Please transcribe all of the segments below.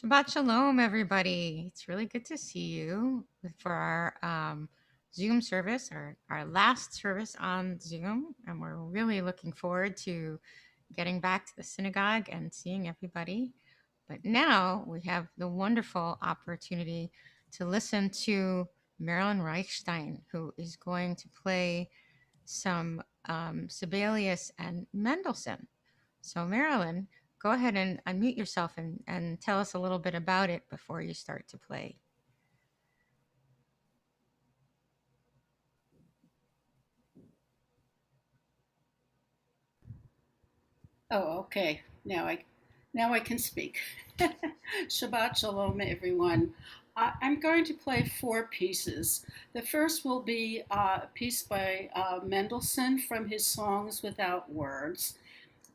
Shabbat Shalom, everybody. It's really good to see you for our Zoom service, our last service on Zoom. And we're really looking forward to getting back to the synagogue and seeing everybody. But now we have the wonderful opportunity to listen to Marilyn Reichstein, who is going to play some Sibelius and Mendelssohn. So, Marilyn, go ahead and unmute yourself and tell us a little bit about it before you start to play. Oh, okay. Now I can speak. Shabbat shalom, everyone. I'm going to play four pieces. The first will be a piece by Mendelssohn from his Songs Without Words,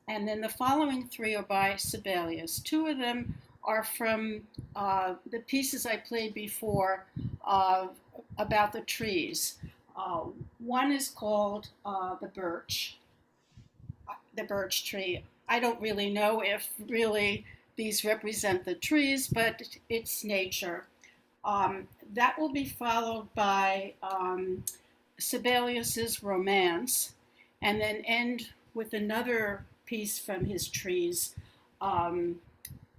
and then the following three are by Sibelius. Two of them are from the pieces I played before uh, about the trees. Uh, One is called the birch tree. I don't really know if really these represent the trees, but it's nature. That will be followed by Sibelius's Romance, and then end with another piece from his trees, um,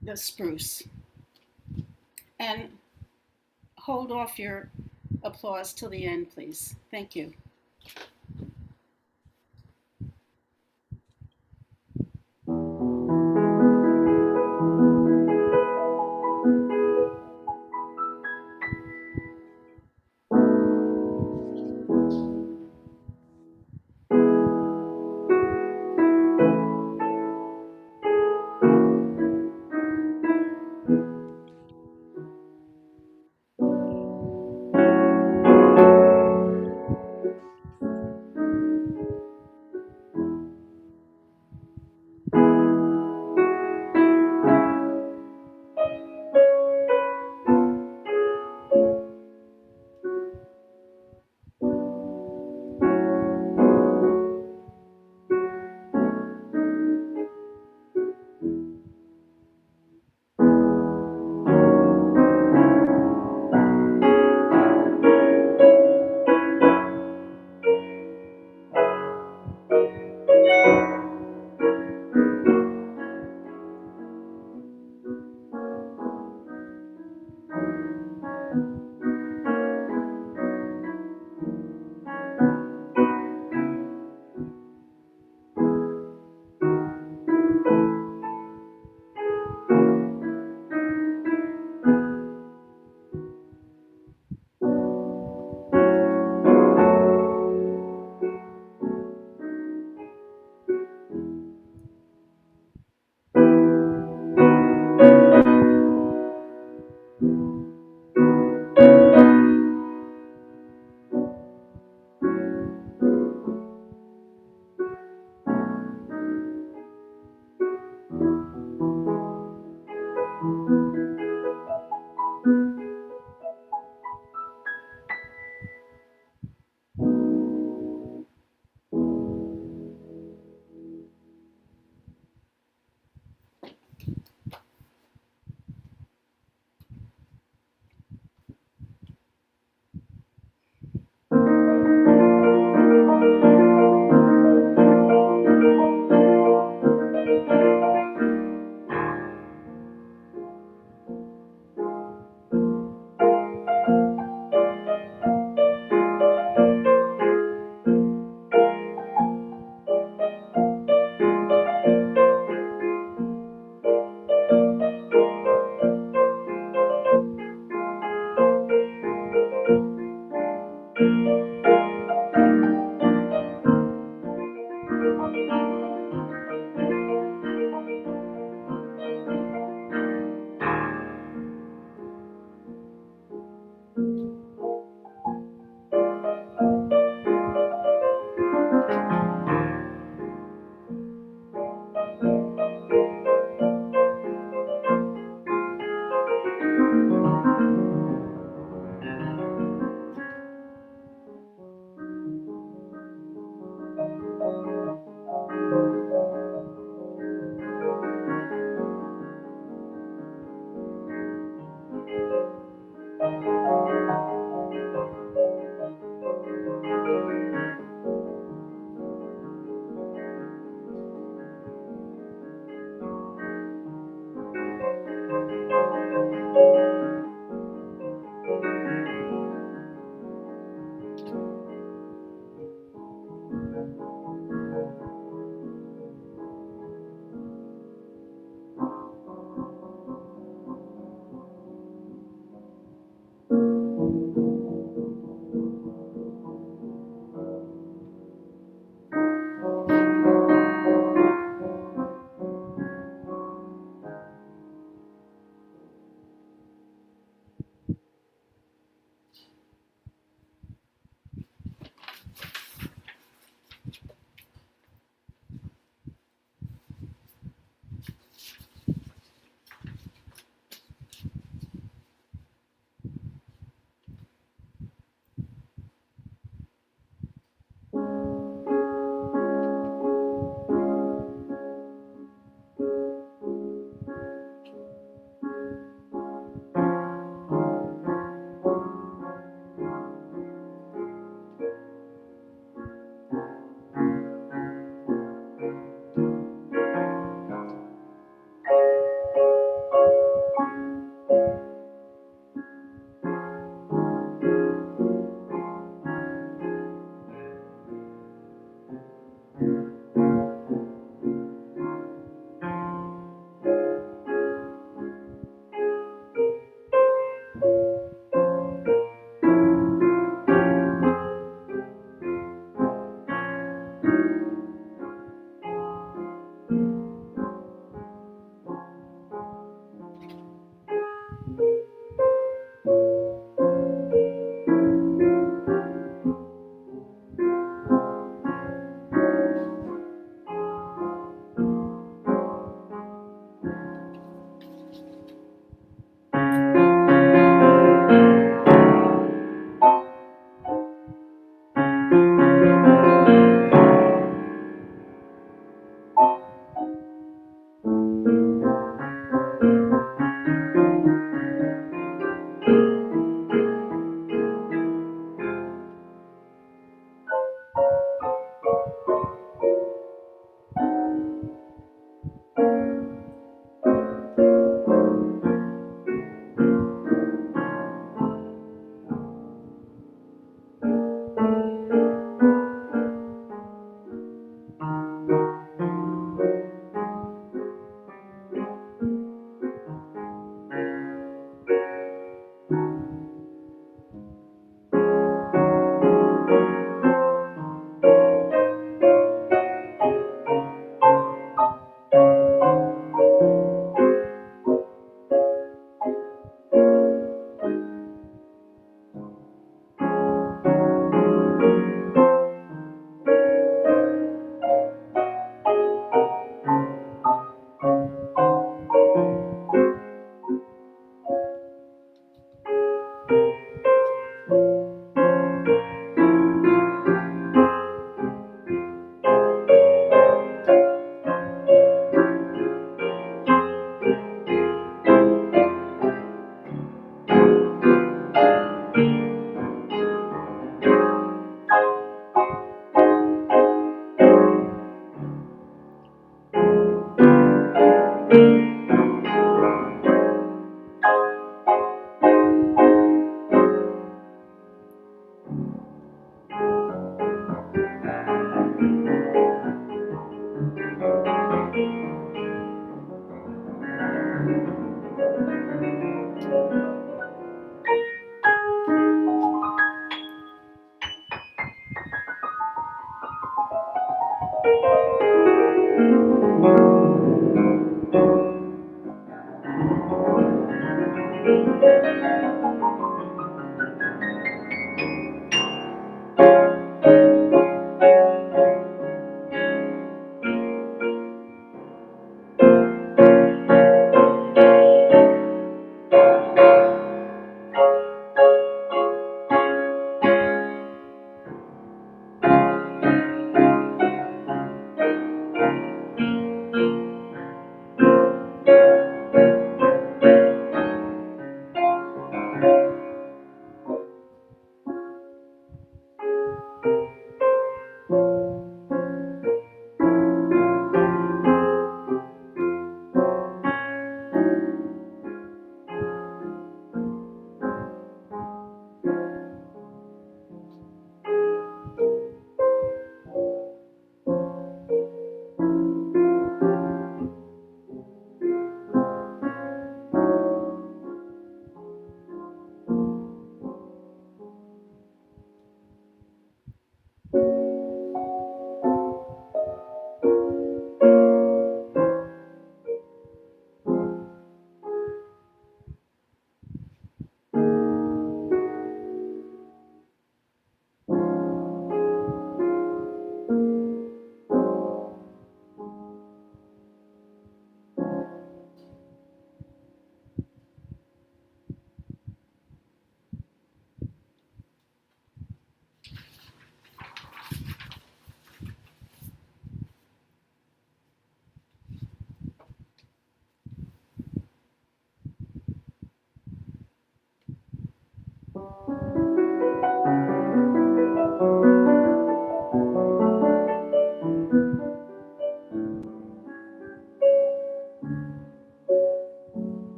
the spruce. And hold off your applause till the end, please. Thank you.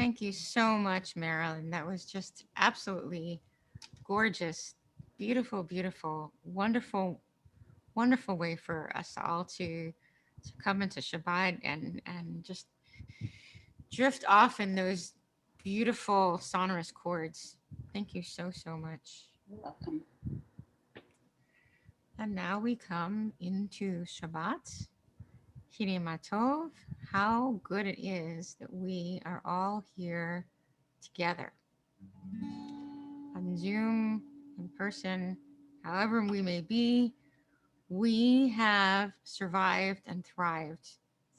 Thank you so much, Marilyn. That was just absolutely gorgeous, beautiful, beautiful, wonderful, wonderful way for us all to come into Shabbat and just drift off in those beautiful sonorous chords. Thank you so so much. You're welcome. And now we come into Shabbat. Matov, how good it is that we are all here together on Zoom, in person, however we may be. We have survived and thrived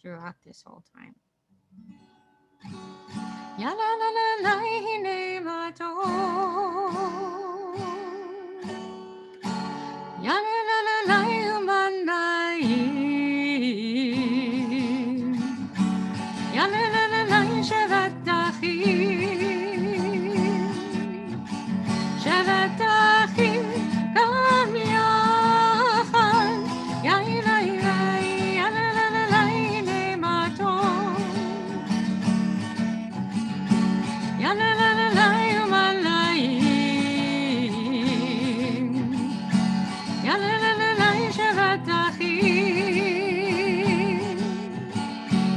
throughout this whole time. Ya la la la la hine matov. Ya la la la la humanayim. Ya la la la la shevat achim. Shevat achim gam yachad. Ya la la ya la la la la hine matov. Ya la la la la humanayim. Ya la la la la shevat achim.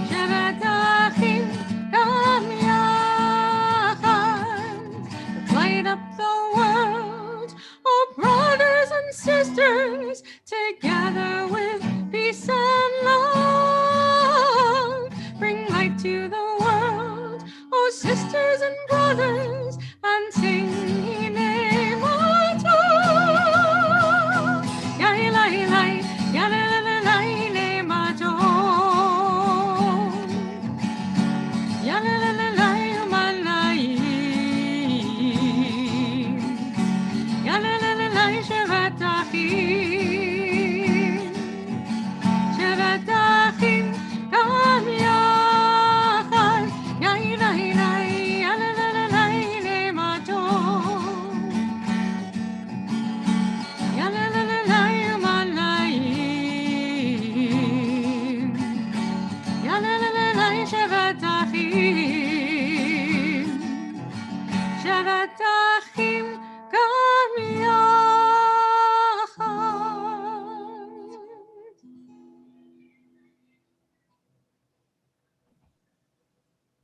Shevat achim gam yachad. Light up the world, oh brothers and sisters, together with peace and love. Bring light to the world, oh sisters and brothers, and sing Hine Matov. Ya ilai ilai, ya la la la la Hine Matov. Ya la la la la humanayim. Ya la la la la shevat achim. Shevat achim gam yachad. Ya ilai ilai, ya la la la la hine matov. Ya la la la la humanayim. Ya la la la la shevat achim. Shevat achim gam yachad.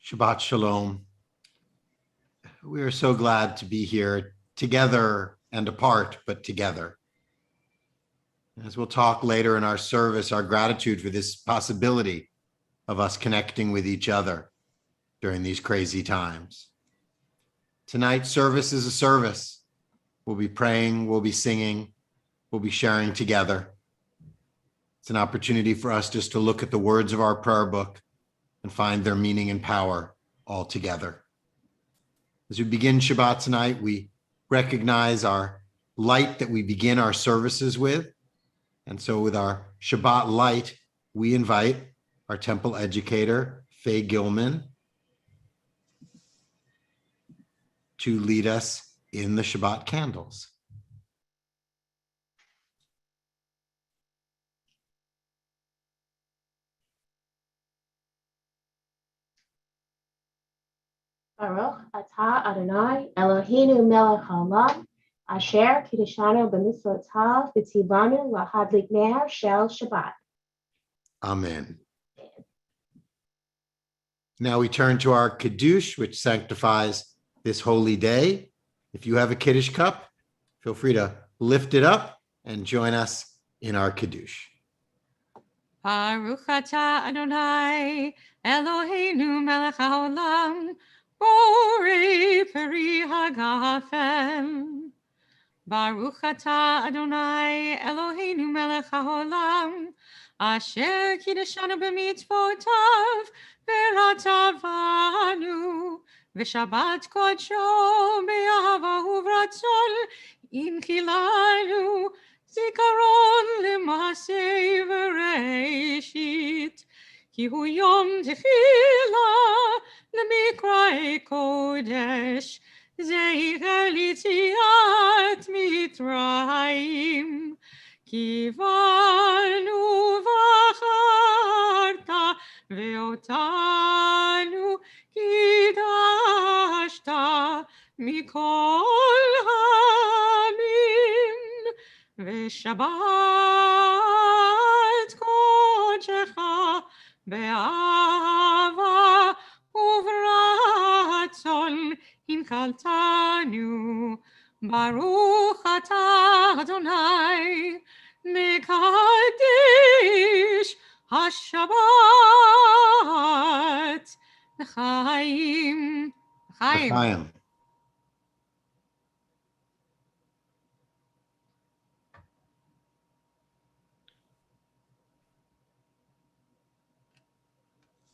Shabbat Shalom. We are so glad to be here together and apart, but together. As we'll talk later in our service, our gratitude for this possibility of us connecting with each other during these crazy times. Tonight's service is a service. We'll be praying, we'll be singing, we'll be sharing together. It's an opportunity for us just to look at the words of our prayer book and find their meaning and power all together. As we begin Shabbat tonight, we recognize our light that we begin our services with. And so with our Shabbat light, we invite our temple educator, Faye Gilman, to lead us in the Shabbat candles. Baruch atah Adonai Eloheinu melech haolam asher kiddushanu b'mitzvotav v'tzivanu lahadlik ner shel Shabbat. Amen. Now we turn to our Kiddush, which sanctifies this holy day. If you have a Kiddush cup, feel free to lift it up and join us in our Kiddush. Baruch atah Adonai Eloheinu melech haolam borei peri hagafem. Baruch atah Adonai Eloheinu melech haolam asher kiddushanu b'mitzvotav v'ratavanu v'shabbat kodsho be'ahava uvratzon inchilanu zikaron l'masei v'reishit ki hu yom tefillah l'mikra'ei kodesh זכר ליציאת מצרים, כי באנו בחרת ואותנו קידשת. מכל העמים, ושבת קודשך באהבה וברצון הנקלתנו. ברוך אתה אדוני מקדיש השבת לחיים. לחיים. L'chaim.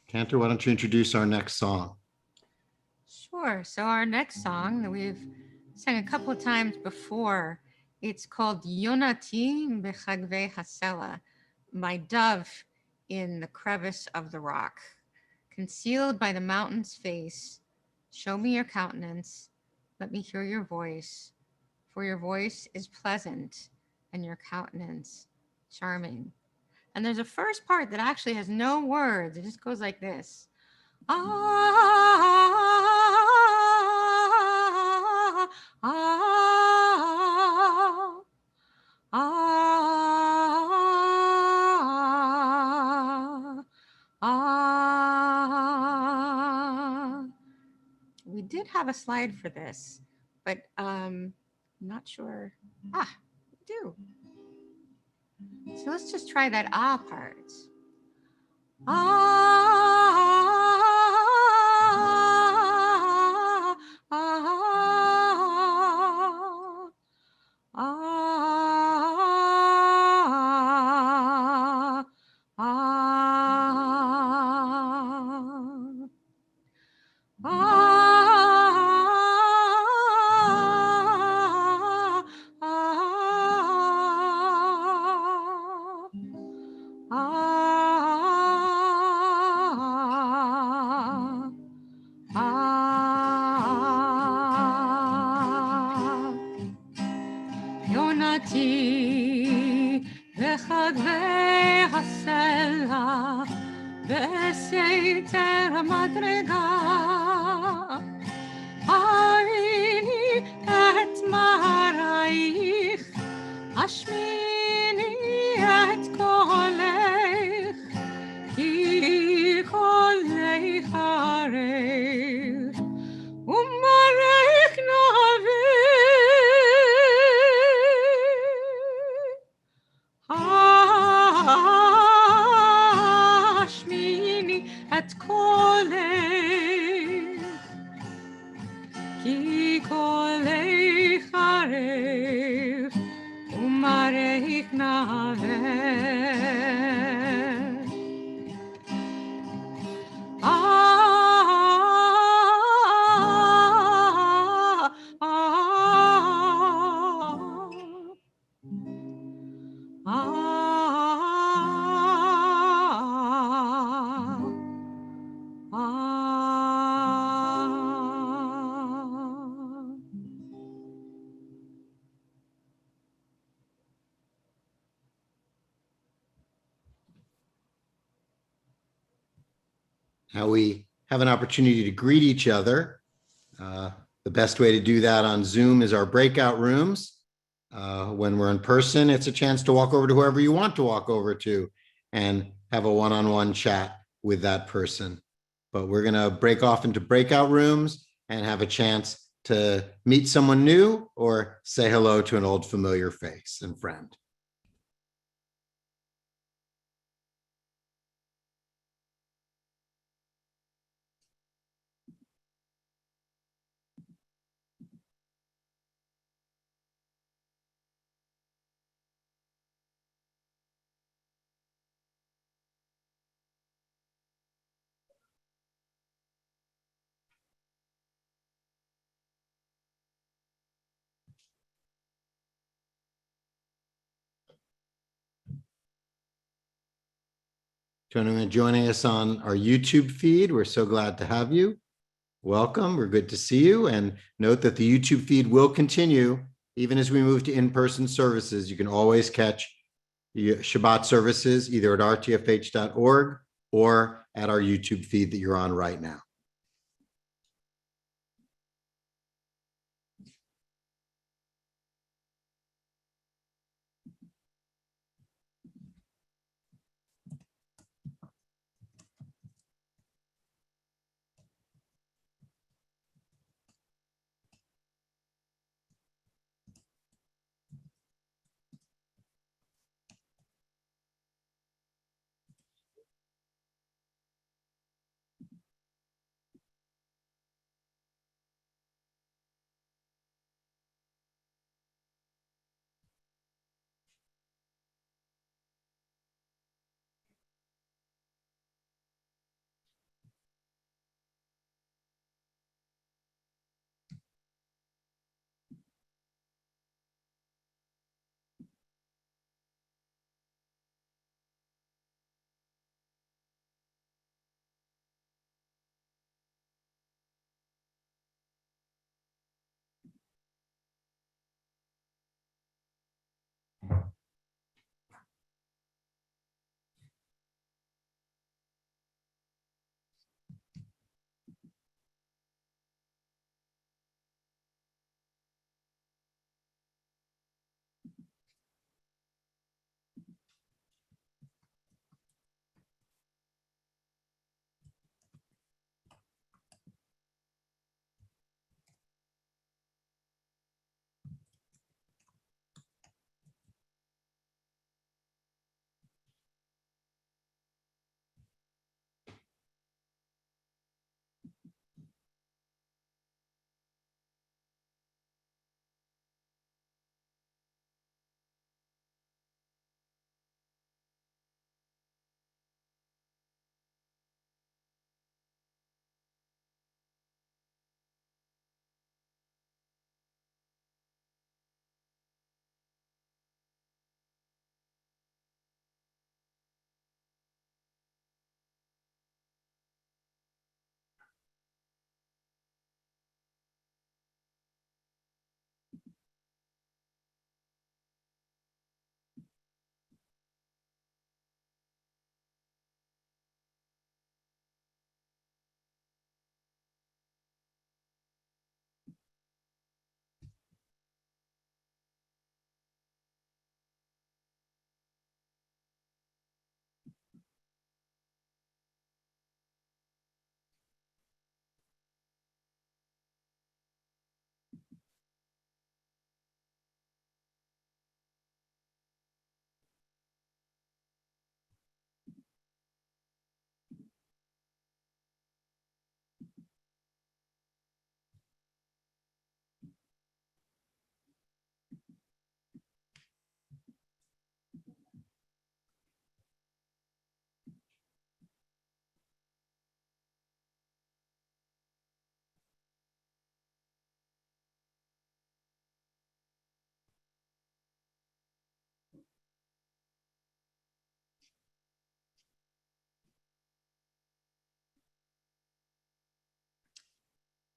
Cantor, why don't you introduce our next song? Sure. So our next song that we've sang a couple of times before, it's called Yonati Bechagve Hasela, my dove in the crevice of the rock. Concealed by the mountain's face, show me your countenance, let me hear your voice, for your voice is pleasant and your countenance charming. And there's a first part that actually has no words. It just goes like this. Ah, ah, ah, ah. We did have a slide for this, but I'm not sure. We do. So let's just try that part. יונתי וחגבי הסלע בסתר המדרגה הריני את מרייך השמיני את קולך כי קולך ערך ומרייך נביא השמיני את קולך כי קולך ערך ומרייך נביא Now we have an opportunity to greet each other. The best way to do that on Zoom is our breakout rooms. When we're in person, it's a chance to walk over to whoever you want to walk over to and have a one-on-one chat with that person. But we're going to break off into breakout rooms and have a chance to meet someone new or say hello to an old familiar face and friend. Joining us on our YouTube feed. We're so glad to have you. Welcome. We're good to see you. And note that the YouTube feed will continue even as we move to in-person services. You can always catch Shabbat services either at rtfh.org or at our YouTube feed that you're on right now.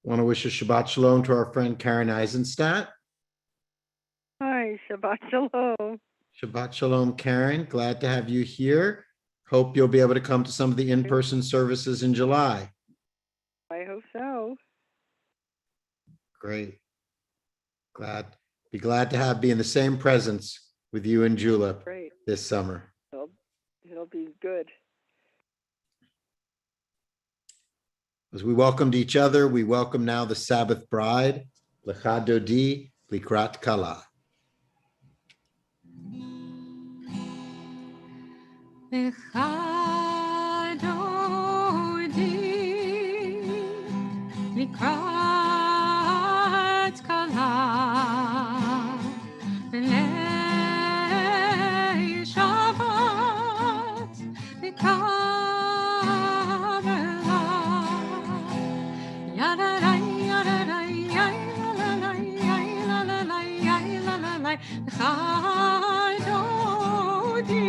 Want to wish a Shabbat Shalom to our friend Karen Eisenstadt. Hi, Shabbat Shalom. Shabbat Shalom, Karen. Glad to have you here. Hope you'll be able to come to some of the in-person services in July. I hope so. Great. Be glad to be in the same presence with you and Julep Great. this summer. It'll be good. As we welcomed each other, we welcome now the Sabbath bride, Lecha Dodi, Likrat Kala. Lecha Dodi, Likrat Kala, B'nei Shabbat, Likabela, Yadadai, Yadadai, Yalalai, Yalalai, Yalalai, Lecha Dodi.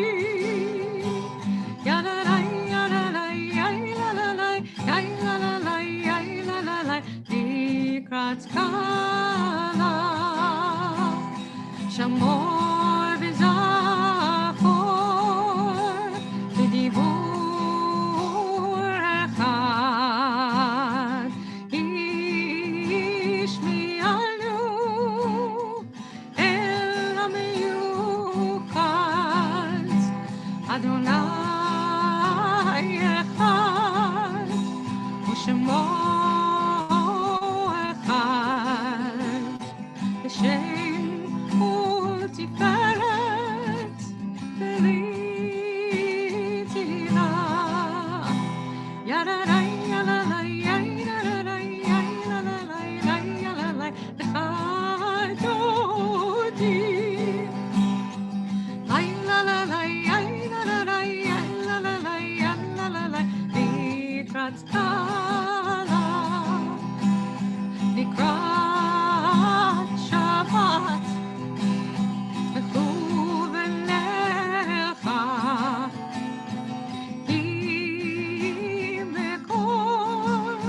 Shamor v'zachor v'dibur echad ishmi'anu el ha'miyuchad Adonai echad u'shemo echad L'shem u'tiferet v'litina Yadadai, yalalai, yalalai, yalalai, yalalai, Lecha Dodi Likrat Kala, Likrat Shabbat, Lechu v'necha, Hi mekor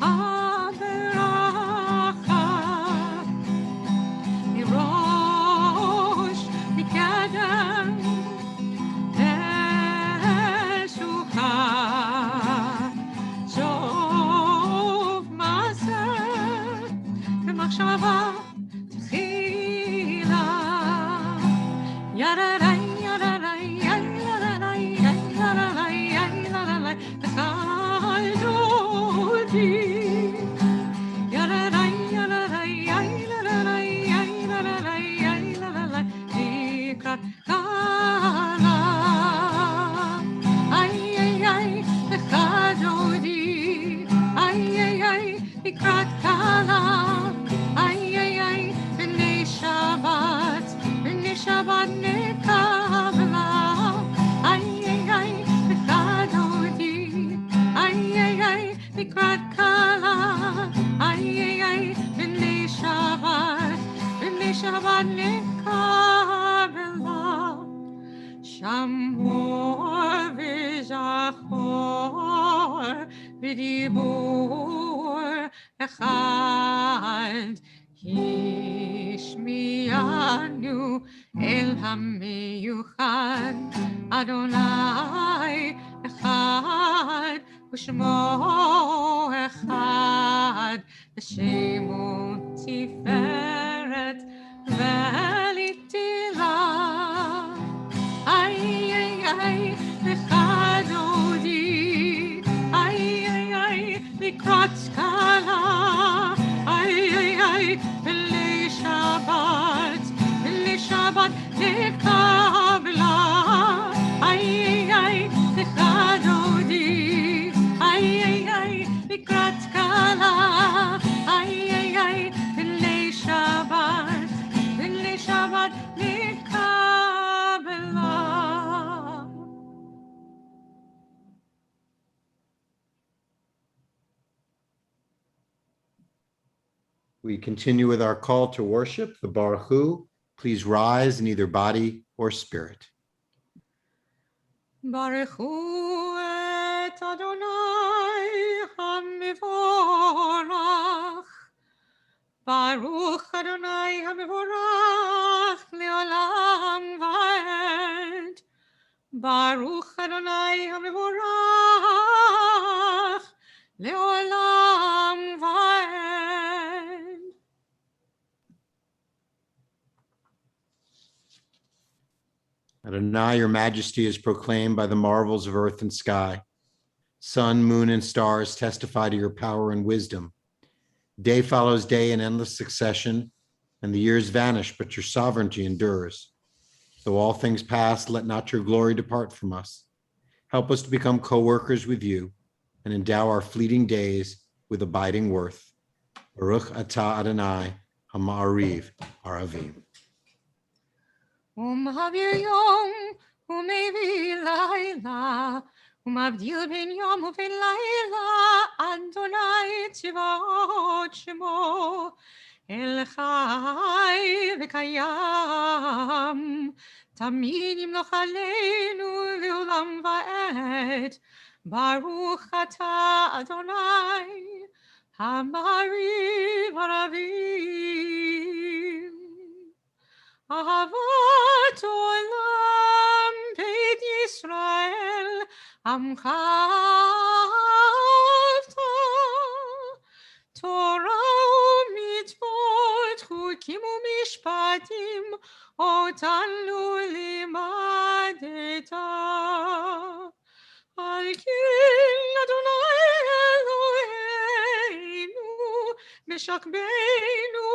haberacha, Mirosh mikadem Eshucha Sov Maser B'machshava Tchila Yadadai, yadadai, yalalai, yalalai, yalalai Lecha Dodi Yadadai, yadadai, yalalai, yalalai, yalalai Likrat Kala Ay, ay, ay, Lecha Dodi Ay, ay, ay, Likrat Kala Ay, ay, ay, B'nei Shabbat Nekabla Ay, ay, ay, Lecha Dodi Ay, ay, ay, Likrat Kala Ay, ay, ay, B'nei Shabbat Nekabla Shamor v'zachor v'dibur echad Hishmi'anu el ha'miyuchad Adonai echad u'shmo echad L'shem u'tiferet v'litila Ay, ay, ay, Lecha Dodi Ay, ay, ay, Likrat Kala Ay, ay, ay, B'nei Shabbat Nekabla Ay, ay, ay, Lecha Dodi Ay, ay, ay, Likrat Kala Ay, ay, ay, B'nei Shabbat Nekabla We continue with our call to worship, the Baruch Hu. Please rise in either body or spirit. Baruch Hu את אדוני המבורך. ברוך אדוני המבורך לעולם ועד. ברוך אדוני המבורך לעולם ועד. Adonai, your majesty is proclaimed by the marvels of earth and sky. Sun, moon, and stars testify to your power and wisdom. Day follows day in endless succession, and the years vanish, but your sovereignty endures. Though all things pass, let not your glory depart from us. Help us to become co-workers with you and endow our fleeting days with abiding worth. Baruch atah Adonai, Ha'ma'ariv, Aravim. ומעביר יום ומביא לילה, ומבדיל בין יום ובין לילה, אדוני צבאות שמו, אל חי וקיים, תמיד ימלוך עלינו לעולם ועד. ברוך אתה אדוני, המעריב ערבים. אהבת עולם בית ישראל, עמך אהבת. תורה ומצוות, חוקים ומשפטים, אותנו לימדת. על כן אדוני אלוהינו, משכבנו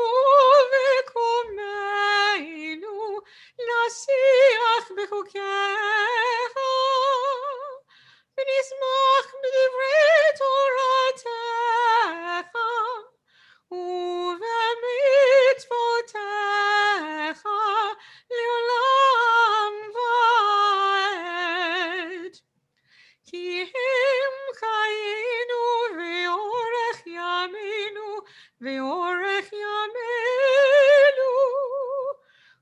וקומנו, נשיח בחוקיך, ונשמח בדברי תורתך, ובמצוותיך לעולם ועד. כי הם חיינו ואורך ימינו, ואורך ימינו,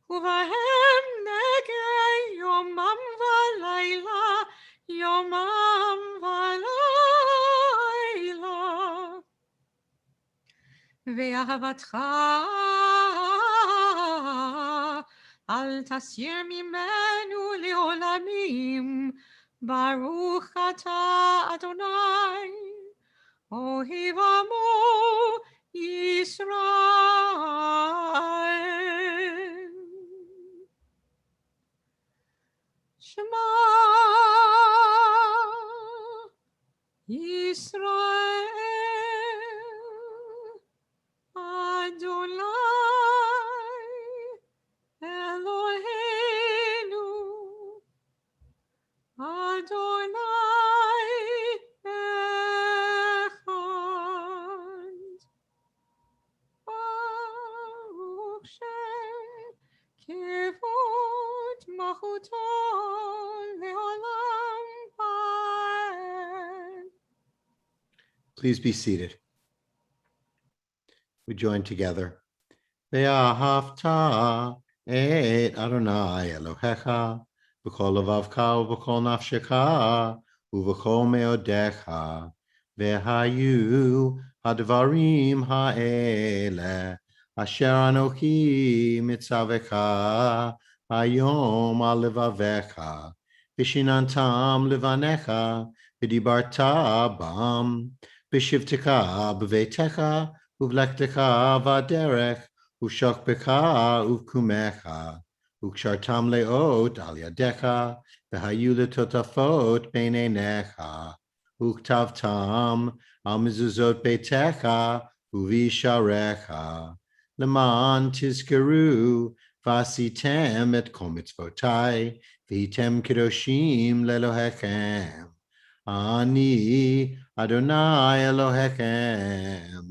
ובהם נגע יומם ולילה, יומם ולילה. ואהבתך אל תסיר ממנו לעולמים. ברוך אתה אדוני, אוהב עמו ישראל. שמע ישראל, אדוני אלוהינו, אדוני אחד. ברוך שם כבוד מלכותו לעולם ועד. Please be seated. We join together. Ve'ahavta et Adonai Elohecha b'kol levavka u'b'kol nafshecha u'b'kol meodecha ve'hayu hadvarim ha'ele asher anochi mitzavecha hayom al levavecha v'shinantam levanecha v'dibarta bam b'shivtecha b'veitecha uvlektecha v'aderech ushokbecha uvkumecha ukshartam leot al yadecha v'hayu letotafot beinenecha uktavtam al mezuzot beitecha uvisharecha leman tizkeru v'asitem et kol mitzvotai v'hitem kedoshim lelohechem. Ani Adonai Elohechem,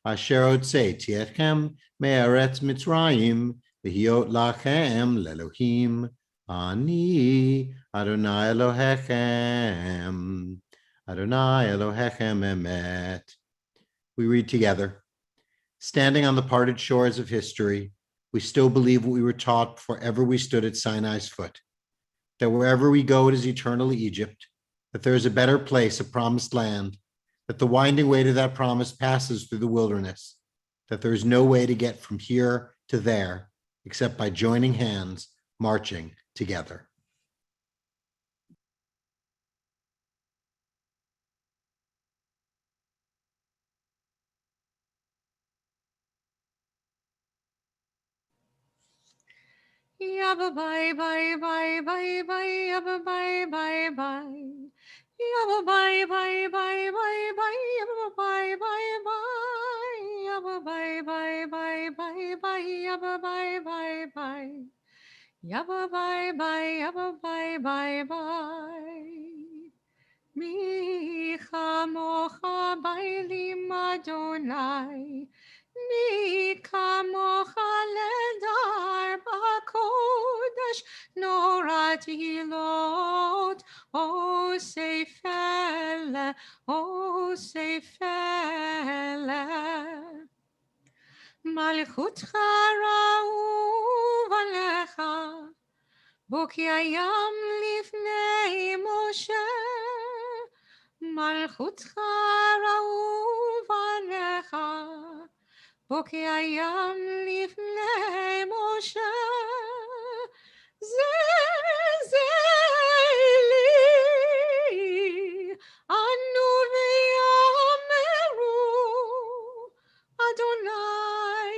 asher hotzeti etchem me'eretz Mitzrayim, v'hiot lachem lelohim. Ani Adonai Elohechem, Adonai Elohechem emet. We read together. Standing on the parted shores of history, we still believe what we were taught before ever we stood at Sinai's foot, that wherever we go, it is eternally Egypt, that there is a better place, a promised land, that the winding way to that promise passes through the wilderness, that there is no way to get from here to there except by joining hands, marching together. Yabba bye bye bye bye bye yabba bye bye bye. Yabba bye bye bye bye bye yabba bye bye bye. Yabba bye bye bye bye bye yabba bye bye bye. Yabba bye bye yabba bye bye bye. Mi chamocha bailim Adonai, mi kamocha ledar bakodesh norat hilot, o seifele, o seifele. Malchutcha ra'uv alecha, בו כי הים לפני משה, מלכותך רעוב עליך, בו כי הים לפני משה, זה לי, ענו ויאמרו, אדוני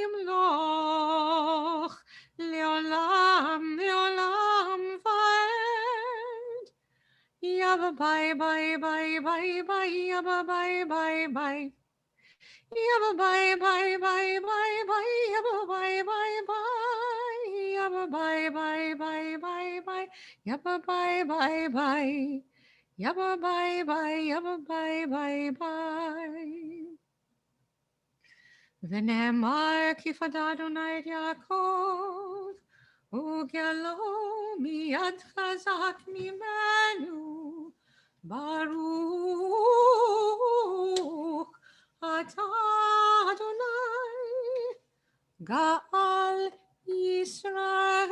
ימלוך, לעולם לעולם ועד. יבא ביי ביי ביי ביי ביי יבא ביי ביי ביי. יבא ביי ביי ביי ביי ביי יבא ביי ביי ביי. יבא ביי ביי ביי ביי ביי יבא ביי ביי ביי. יבא ביי ביי יבא ביי ביי ביי. ונאמר כי פדה אדוני את יעקב וגאלו מיד חזק ממנו ברוך אתה אדוני גאל ישראל.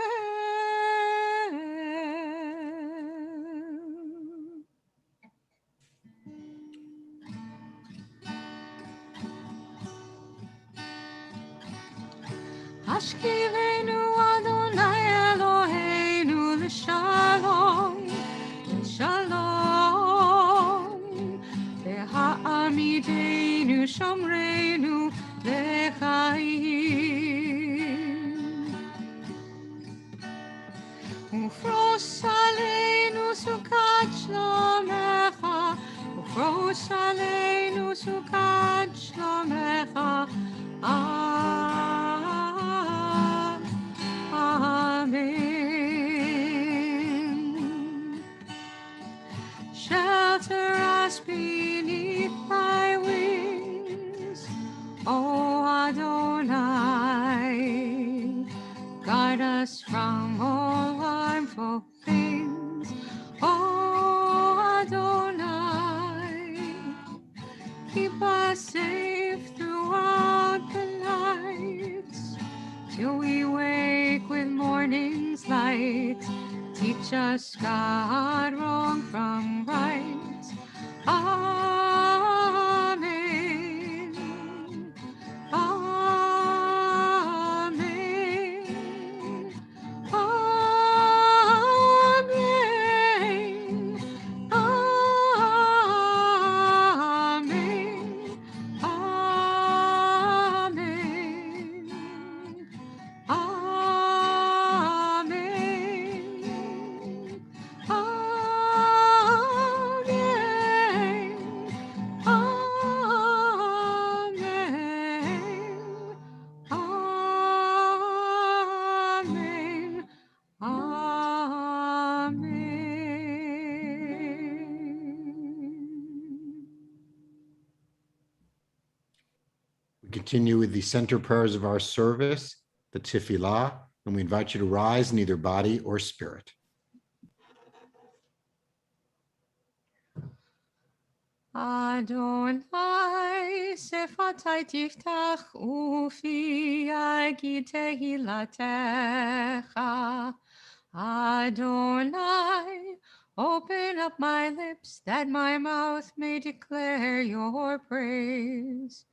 השכיבנו אדוני אלוהינו לשלום, לשלום, והעמידנו שומרנו לחיים. ופרוס עלינו סוכת שלומך, ופרוס עלינו סוכת שלומך. Amen. Shelter us beneath thy wings, O Adonai. Guard us from all harmful things, O Adonai. Keep us safe throughout the night, till we wake with morning's light. Teach us, God, wrong from right. Amen. Amen. Amen. Amen. Amen. We continue with the center prayers of our service, the Tefillah, and we invite you to rise in either body or spirit. Adonai, שפתי תפתח ופי יגיד תהילתך. Adonai, Open up my lips that my mouth may declare your praise.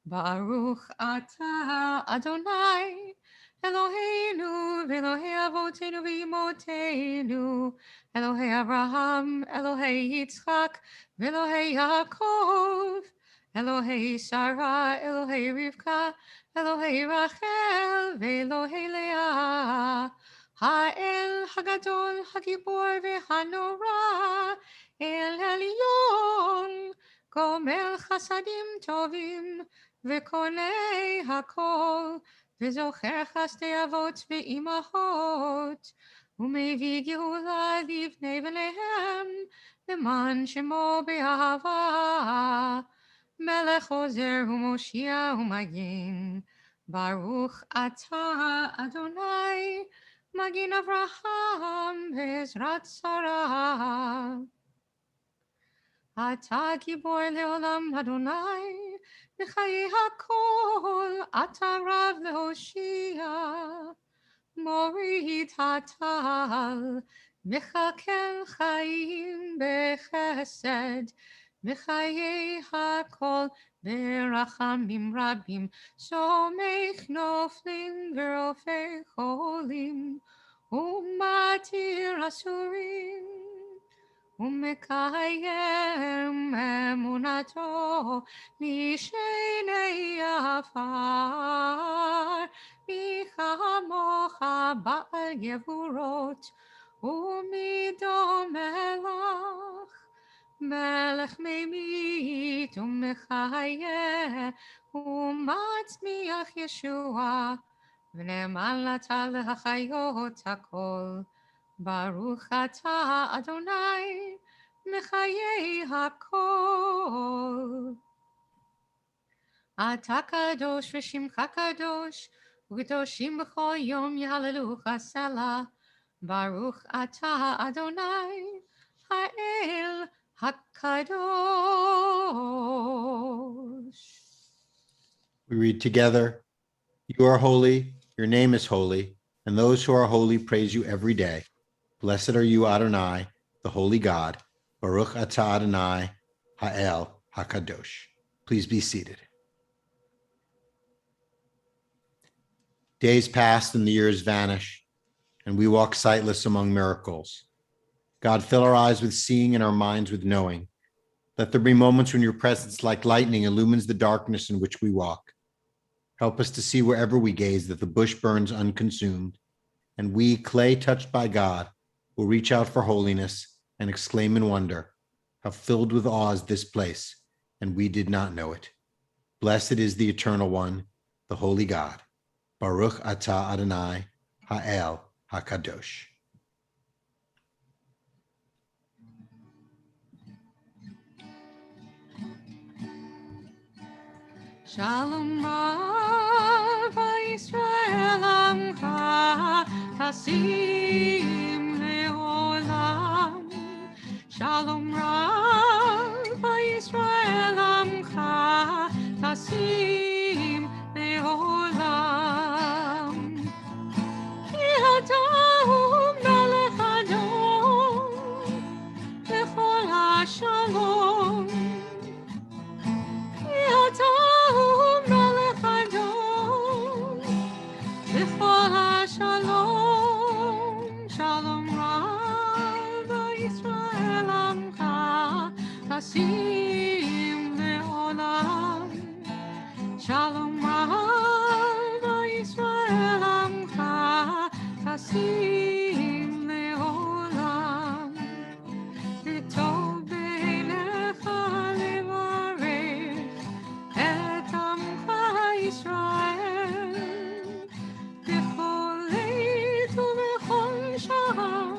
Baruch atah Adonai, Eloheinu v'Elohei avotenu v'imotenu, Elohei Abraham, Elohei Yitzchak, v'Elohei Yaakov, Elohei Sarah, Elohei Rivka, Elohei Rachel, v'Elohei Leah. Ha'el Hagadol, Hagibor v'Hanora, El Elyon, גומל חסדים טובים וקונה הכל, וזוכר חסדי אבות ואימהות, ומביא גאולה לבני בניהם, למען שמו באהבה. מלך עוזר ומושיע ומגן, ברוך אתה אדוני, מגן אברהם בעזרת שרה. אתה גיבור לעולם אדוני, בחיי הכל אתה רב להושיע. מוריד הטל, מחכה חיים בחסד, בחיי הכל ברחמים רבים, סומך נופלים ורופא חולים, ומתיר אסורים. ומקיים אמונתו משני עפר, מי כמוך בעל גבורות ומדומה לך, מלך ממית ומחיה ומצמיח ישועה, ונאמן אתה להחיות הכל. ברוך אתה אדוני מחיי הכל. אתה קדוש ושמך קדוש, וקדושים בכל יום יהללוך סלה. ברוך אתה אדוני האל הקדוש. We read together, you are holy, your name is holy, and those who are holy praise you every day. Blessed are you, Adonai, the holy God. Baruch atah Adonai, Ha'el HaKadosh. Please be seated. Days pass and the years vanish, and we walk sightless among miracles. God, fill our eyes with seeing and our minds with knowing. Let there be moments when your presence like lightning illumines the darkness in which we walk. Help us to see wherever we gaze that the bush burns unconsumed, and we, clay touched by God, will reach out for holiness and exclaim in wonder, how filled with awe is this place, and we did not know it. Blessed is the Eternal One, the Holy God. Baruch atah Adonai, Ha'el HaKadosh. Shalom Rav Yisrael Amcha Tasim Leolam. Shalom Rav Yisrael Amcha Tasim Leolam. Ki Atahu Melech Adon Lechol HaShalom. Shalom Rav Yisrael Amcha Tasim Leolam. Shalom Rav Yisrael Amcha Tasim Leolam. V'tov b'einecha levarech et amcha Yisrael b'chol עת ובכל שעה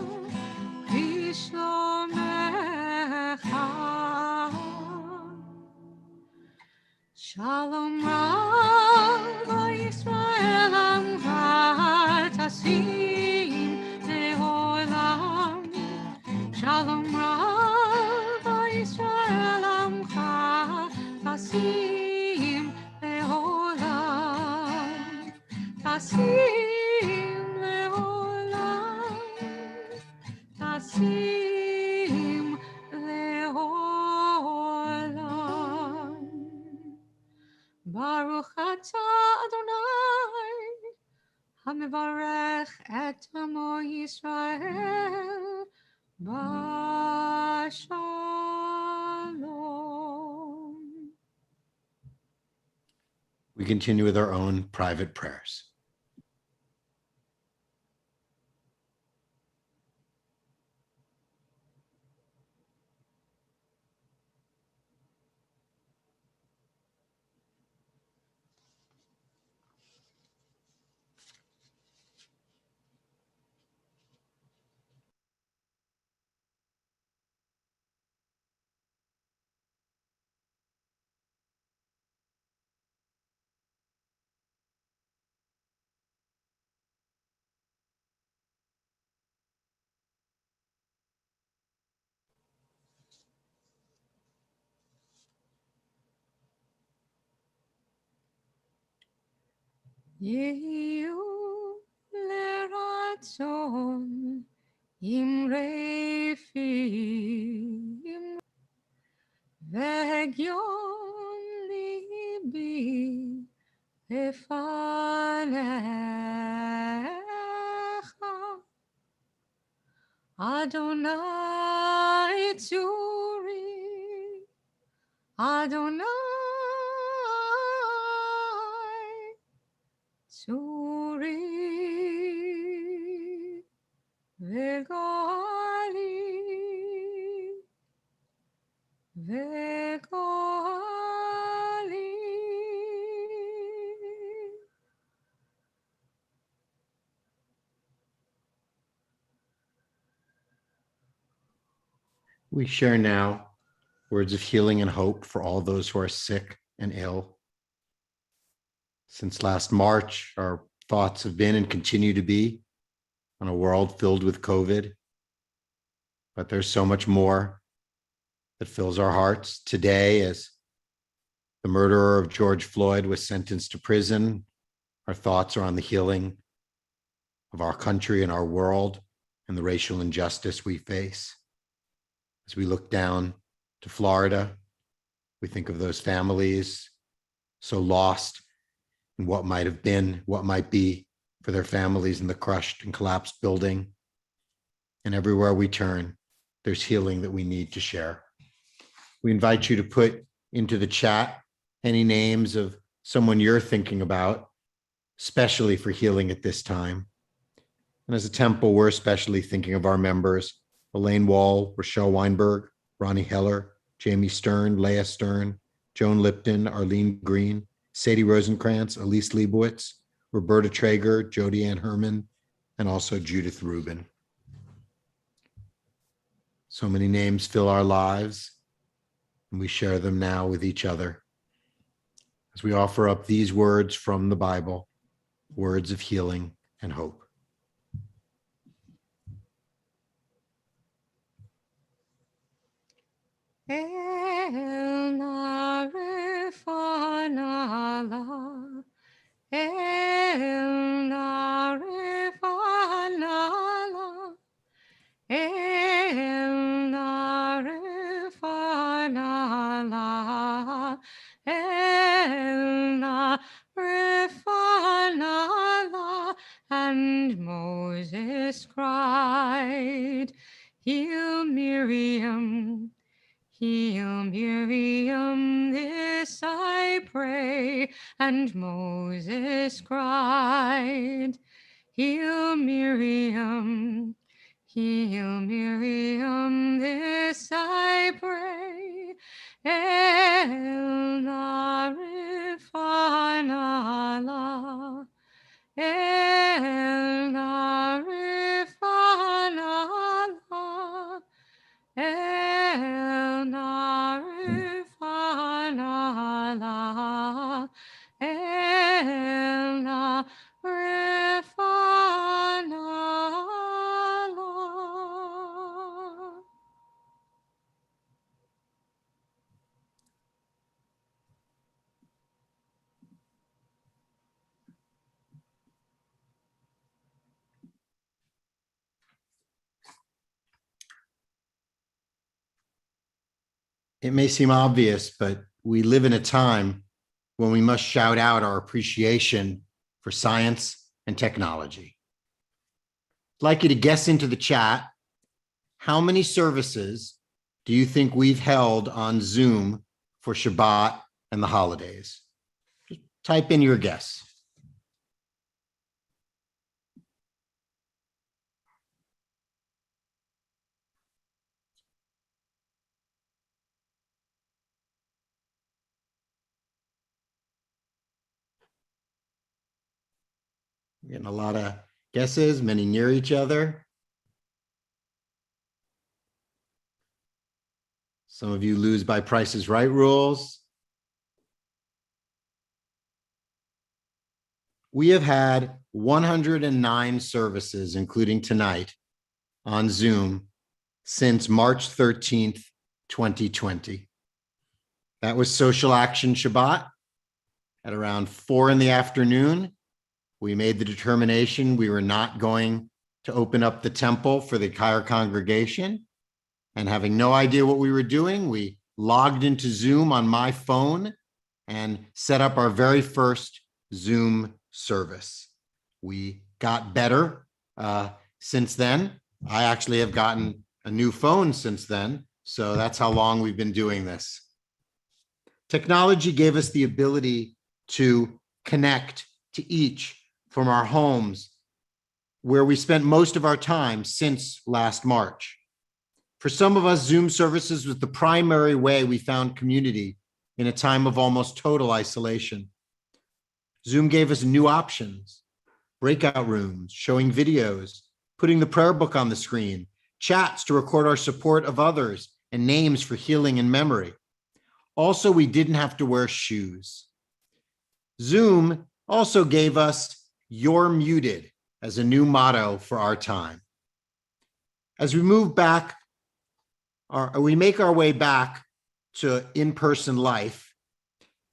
בשלומך. Shalom Rav Yisrael Amcha Tasim Leolam. Shalom Rav Yisrael Amcha Tasim Leolam. Tasim Leolam. Tasim mevarech et amo Yisrael b'shalom. We continue with our own private prayers. Yehiyu leratzon imrefi v'hegyon libi lefanecha Adonai tzuri Adonai tzuri v'gali v'gali We share now words of healing and hope for all those who are sick and ill. Since last March, our thoughts have been and continue to be on a world filled with COVID, but there's so much more that fills our hearts. Today, as the murderer of George Floyd was sentenced to prison, our thoughts are on the healing of our country and our world and the racial injustice we face. As we look down to Florida, we think of those families so lost in what might have been, what might be for their families in the crushed and collapsed building. And everywhere we turn, there's healing that we need to share. We invite you to put into the chat any names of someone you're thinking about, especially for healing at this time. And as a temple, we're especially thinking of our members, Elaine Wall, Rochelle Weinberg, Ronnie Heller, Jamie Stern, Leah Stern, Joan Lipton, Arlene Green, Sadie Rosenkrantz, Elise Leibowitz, Roberta Traeger, Jody Ann Herman, and also Judith Rubin. So many names fill our lives, and we share them now with each other as we offer up these words from the Bible, words of healing and hope. El Narifanala, El Narifanala, El Narifanala, El Narifanala, and Moses cried, Heal Miriam. Heal Miriam, this I pray. And Moses cried, Heal Miriam, heal Miriam, this I pray. El Narifanala, El Narifanala, El Narifanala, El Narifanala. It may seem obvious, but we live in a time when we must shout out our appreciation for science and technology. I'd like you to guess into the chat, how many services do you think we've held on Zoom for Shabbat and the holidays? Just type in your guess. Getting a lot of guesses, many near each other. Some of you lose by Price is Right rules. We have had 109 services, including tonight, on Zoom since March 13th, 2020. That was Social Action Shabbat. At around 4 in the afternoon, we made the determination we were not going to open up the temple for the entire congregation. And having no idea what we were doing, we logged into Zoom on my phone and set up our very first Zoom service. We got better since then. I actually have gotten a new phone since then. So that's how long we've been doing this. Technology gave us the ability to connect to each from our homes, where we spent most of our time since last March. For some of us, Zoom services was the primary way we found community in a time of almost total isolation. Zoom gave us new options, breakout rooms, showing videos, putting the prayer book on the screen, chats to record our support of others, and names for healing and memory. Also, we didn't have to wear shoes. Zoom also gave us "You're muted" as a new motto for our time. As we move back, we make our way back to in-person life,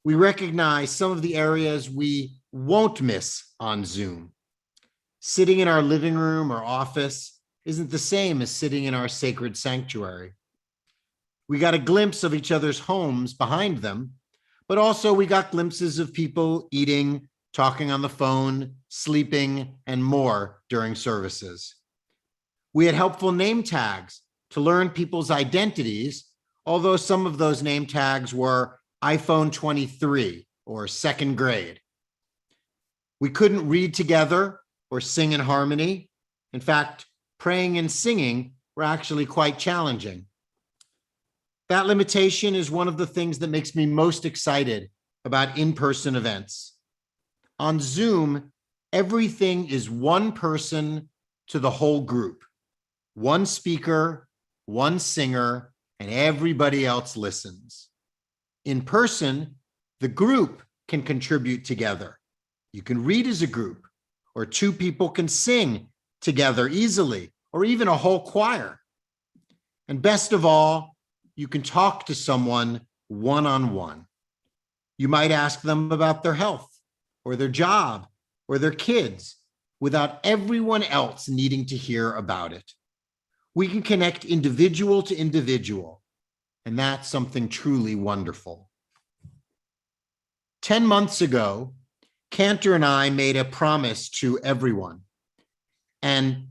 we recognize some of the areas we won't miss on Zoom. Sitting in our living room or office isn't the same as sitting in our sacred sanctuary. We got a glimpse of each other's homes behind them, but also we got glimpses of people eating, talking on the phone, sleeping, and more during services. We had helpful name tags to learn people's identities, although some of those name tags were iPhone 23 or second grade. We couldn't read together or sing in harmony. In fact, praying and singing were actually quite challenging. That limitation is one of the things that makes me most excited about in-person events. On Zoom, everything is one person to the whole group, one speaker, one singer, and everybody else listens. In person, the group can contribute together. You can read as a group, or two people can sing together easily, or even a whole choir. And best of all, you can talk to someone one-on-one. You might ask them about their health, or their job, or their kids, without everyone else needing to hear about it. We can connect individual to individual, and that's something truly wonderful. 10 months ago, Cantor and I made a promise to everyone, and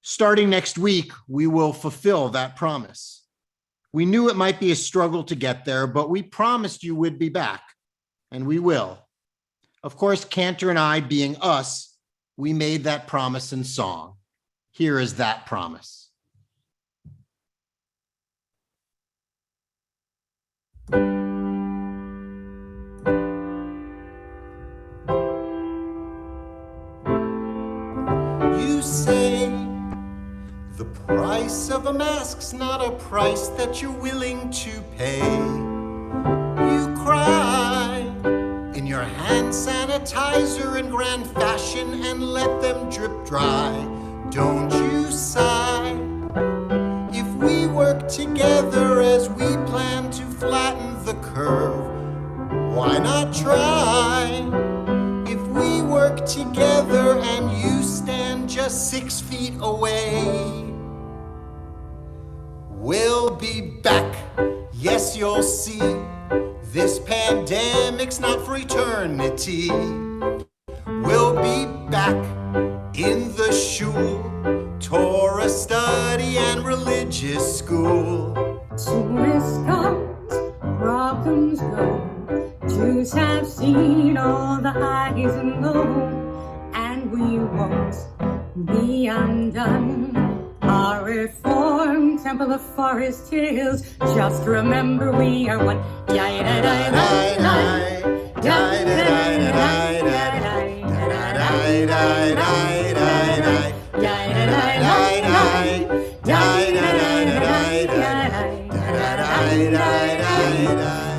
starting next week, we will fulfill that promise. We knew it might be a struggle to get there, but we promised you we'd be back, and we will. Of course, Cantor and I, being us, we made that promise in song. Here is that promise. You say the price of a mask's not a price that you're willing to pay. You cry in your hand sanitizer in grand fashion and let them drip dry. Don't you sigh. If we work together as we plan to flatten the curve, why not try? If we work together and you stand just 6 feet away, we'll be back. Yes, you'll see. This pandemic's not for eternity. We'll be back. in the shul, Torah study and religious school. Tourists comes, problems go. Jews have seen all the highs and lows, and we won't be undone. Our reformed temple of forest hills, just remember we are one.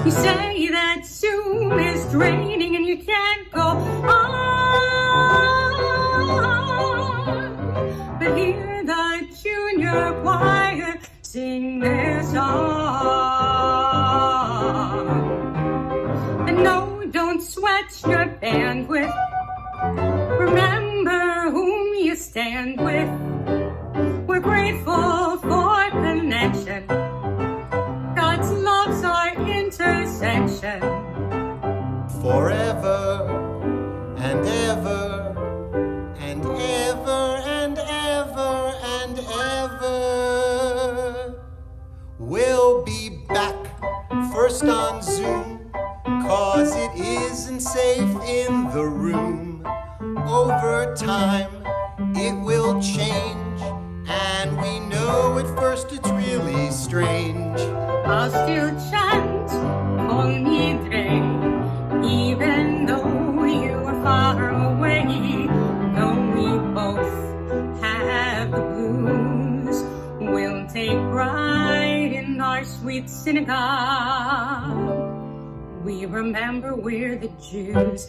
You say that Zoom is draining and you can't go on, but hear the junior choir sing their song. And no, don't sweat your bandwidth. Remember whom you stand with. We're grateful for connection. God's love's our intersection. Forever and ever and ever and ever and ever. We'll be back first on Zoom, 'cause it isn't safe in the room. Over time, it will change, and we know at first it's really strange. I'll still chant Kol Nidre, even though you are far away. Though we both have the blues, we'll take pride in our sweet synagogue. We remember we're the Jews.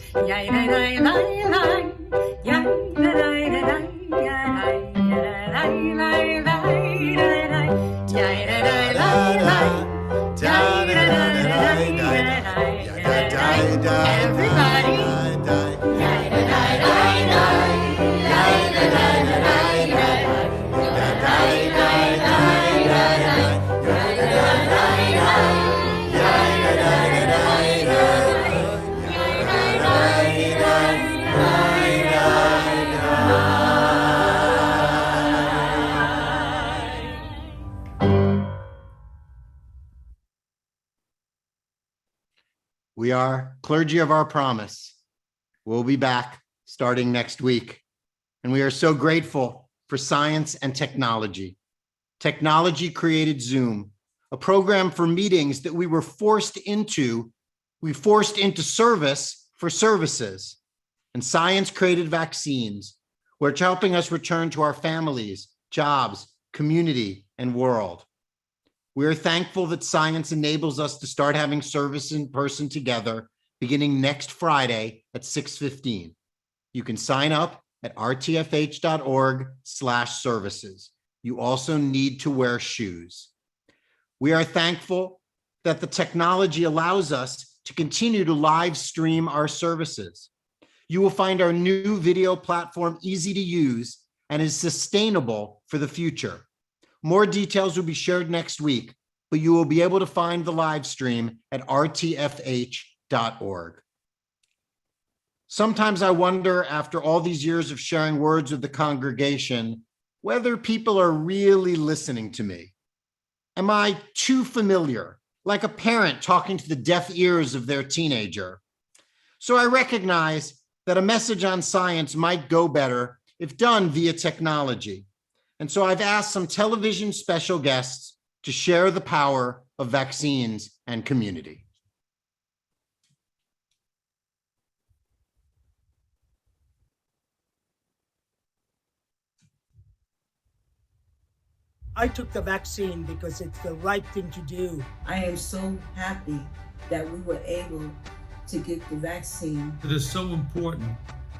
We are clergy of our promise. We'll be back starting next week. And we are so grateful for science and technology. Technology created Zoom, a program for meetings that we forced into service for services. And science created vaccines, which are helping us return to our families, jobs, community, and world. We are thankful that science enables us to start having service in person together beginning next Friday at 6:15. You can sign up at rtfh.org/services. You also need to wear shoes. We are thankful that the technology allows us to continue to live stream our services. You will find our new video platform easy to use and is sustainable for the future. More details will be shared next week, but you will be able to find the live stream at rtfh.org. Sometimes I wonder, after all these years of sharing words with the congregation, whether people are really listening to me. Am I too familiar, like a parent talking to the deaf ears of their teenager? So I recognize that a message on science might go better if done via technology. And so I've asked some television special guests to share the power of vaccines and community. I took the vaccine because it's the right thing to do. I am so happy that we were able to get the vaccine. It is so important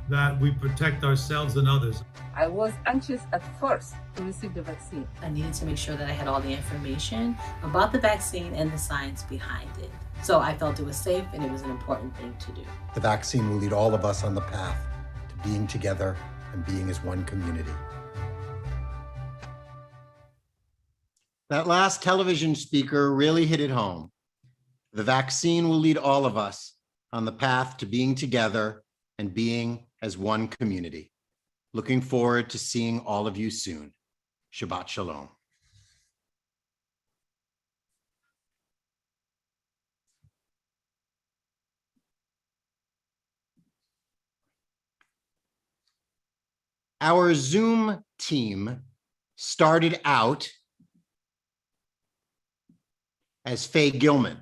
that we protect ourselves and others. I was anxious at first to receive the vaccine. I needed to make sure that I had all the information about the vaccine and the science behind it. So I felt it was safe and it was an important thing to do. The vaccine will lead all of us on the path to being together and being as one community. That last television speaker really hit it home. The vaccine will lead all of us on the path to being together and being as one community. Looking forward to seeing all of you soon. Shabbat Shalom. Our Zoom team started out as Faye Gilman.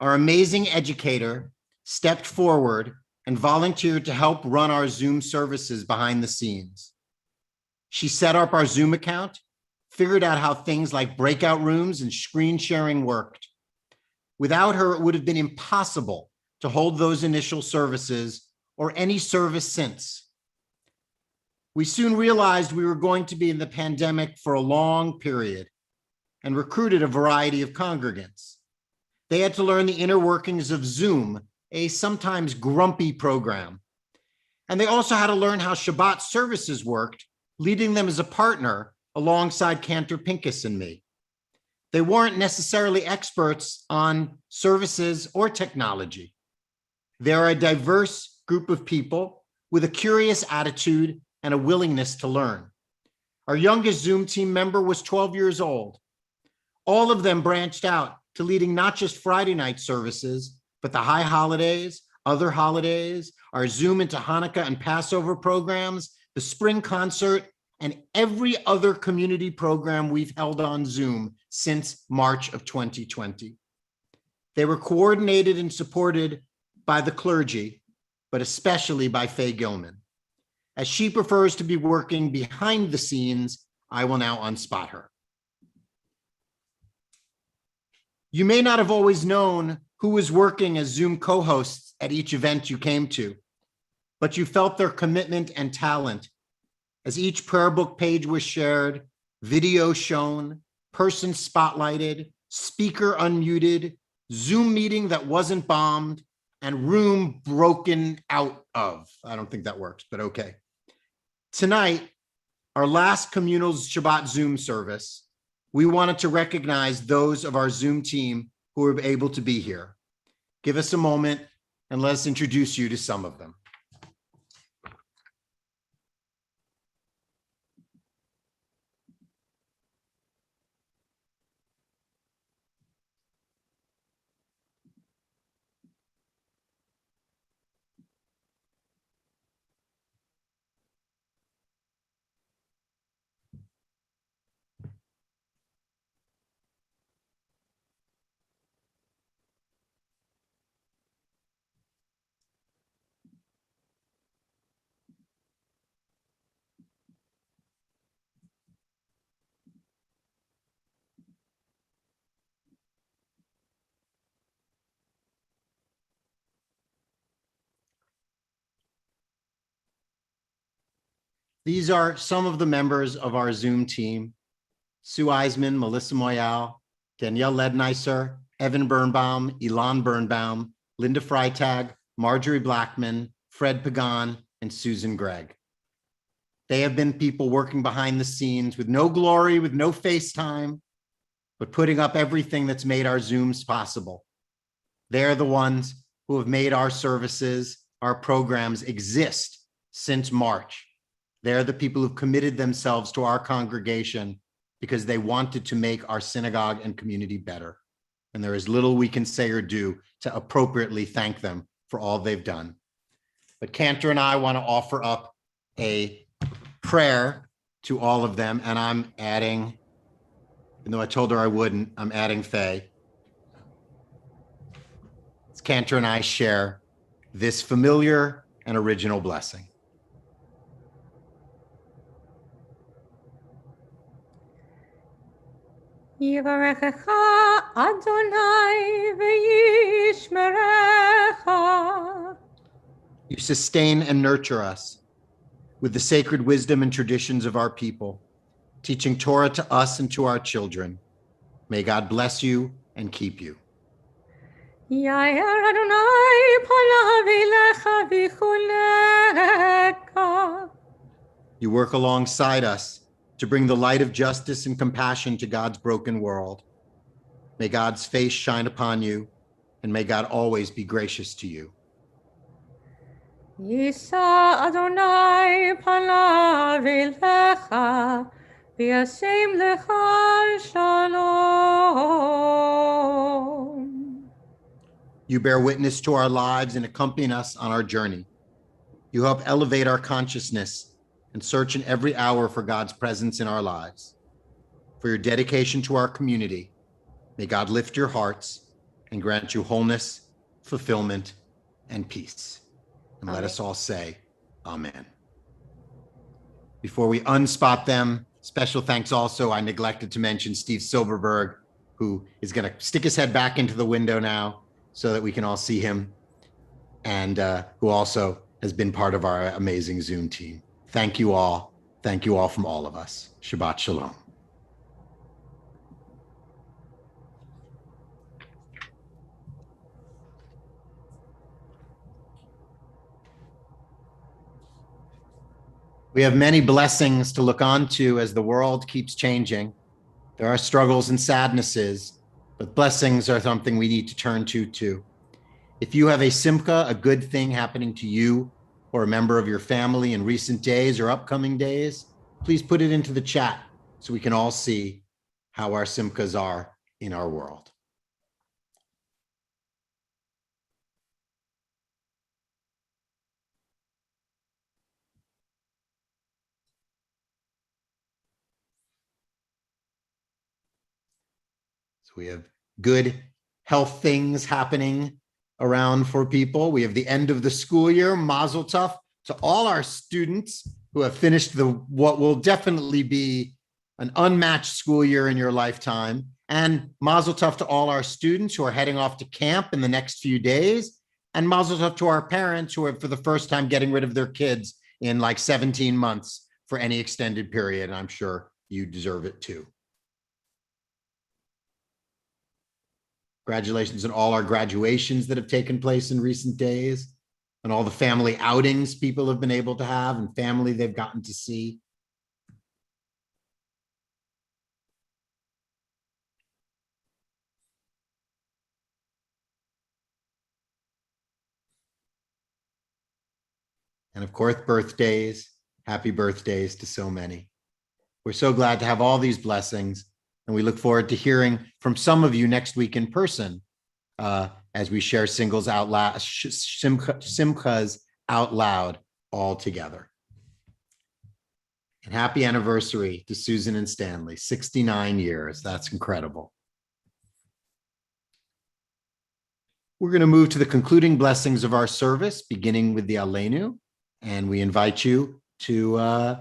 Our amazing educator stepped forward and volunteered to help run our Zoom services behind the scenes. She set up our Zoom account, figured out how things like breakout rooms and screen sharing worked. Without her, it would have been impossible to hold those initial services or any service since. We soon realized we were going to be in the pandemic for a long period and recruited a variety of congregants. They had to learn the inner workings of Zoom, a sometimes grumpy program. And they also had to learn how Shabbat services worked, leading them as a partner alongside Cantor Pincus and me. They weren't necessarily experts on services or technology. They're a diverse group of people with a curious attitude and a willingness to learn. Our youngest Zoom team member was 12 years old. All of them branched out to leading not just Friday night services, but the high holidays, other holidays, our Zoom into Hanukkah and Passover programs, the spring concert, and every other community program we've held on Zoom since March of 2020. They were coordinated and supported by the clergy, but especially by Faye Gilman. As she prefers to be working behind the scenes, I will now unspot her. You may not have always known who was working as Zoom co-hosts at each event you came to, but you felt their commitment and talent as each prayer book page was shared, video shown, person spotlighted, speaker unmuted, Zoom meeting that wasn't bombed, and room broken out of. I don't think that works, but okay. Tonight, our last communal Shabbat Zoom service, we wanted to recognize those of our Zoom team who were able to be here. Give us a moment and let us introduce you to some of them. These are some of the members of our Zoom team: Sue Eisman, Melissa Moyal, Danielle Lednicer, Evan Birnbaum, Elon Birnbaum, Linda Freitag, Marjorie Blackman, Fred Pagan, and Susan Gregg. They have been people working behind the scenes with no glory, with no FaceTime, but putting up everything that's made our Zooms possible. They're the ones who have made our services, our programs exist since March. They're the people who've committed themselves to our congregation because they wanted to make our synagogue and community better. And there is little we can say or do to appropriately thank them for all they've done. But Cantor and I want to offer up a prayer to all of them. And I'm adding, even though I told her I wouldn't, I'm adding Faye. As Cantor and I share this familiar and original blessing. Yivarechecha Adonai v'yishmerecha. You sustain and nurture us with the sacred wisdom and traditions of our people, teaching Torah to us and to our children. May God bless you and keep you. Yair Adonai panav elecha v'chuleka. You work alongside us to bring the light of justice and compassion to God's broken world. May God's face shine upon you, and may God always be gracious to you. יישא אדוני פניו אליך, וישם לך שלום. You bear witness to our lives and accompany us on our journey. You help elevate our consciousness and search in every hour for God's presence in our lives. For your dedication to our community, may God lift your hearts and grant you wholeness, fulfillment, and peace. And let us all say, Amen. Before we unspot them, special thanks also, I neglected to mention Steve Silverberg, who is going to stick his head back into the window now so that we can all see him, and who also has been part of our amazing Zoom team. Thank you all. Thank you all from all of us. Shabbat Shalom. We have many blessings to look on to as the world keeps changing. There are struggles and sadnesses, but blessings are something we need to turn to too. If you have a simcha, a good thing happening to you or a member of your family in recent days or upcoming days, please put it into the chat so we can all see how our simchas are in our world. So we have good health things happening around for people. We have the end of the school year. Mazel tov to all our students who have finished what will definitely be an unmatched school year in your lifetime. And mazel tov to all our students who are heading off to camp in the next few days. And mazel tov to our parents who are for the first time getting rid of their kids in like 17 months for any extended period. I'm sure you deserve it too. Congratulations on all our graduations that have taken place in recent days and all the family outings people have been able to have and family they've gotten to see. And of course, birthdays. Happy birthdays to so many. We're so glad to have all these blessings, and we look forward to hearing from some of you next week in person as we share singles out loud, simchas out loud all together. And happy anniversary to Susan and Stanley, 69 years. That's incredible. We're going to move to the concluding blessings of our service, beginning with the Aleinu, and we invite you to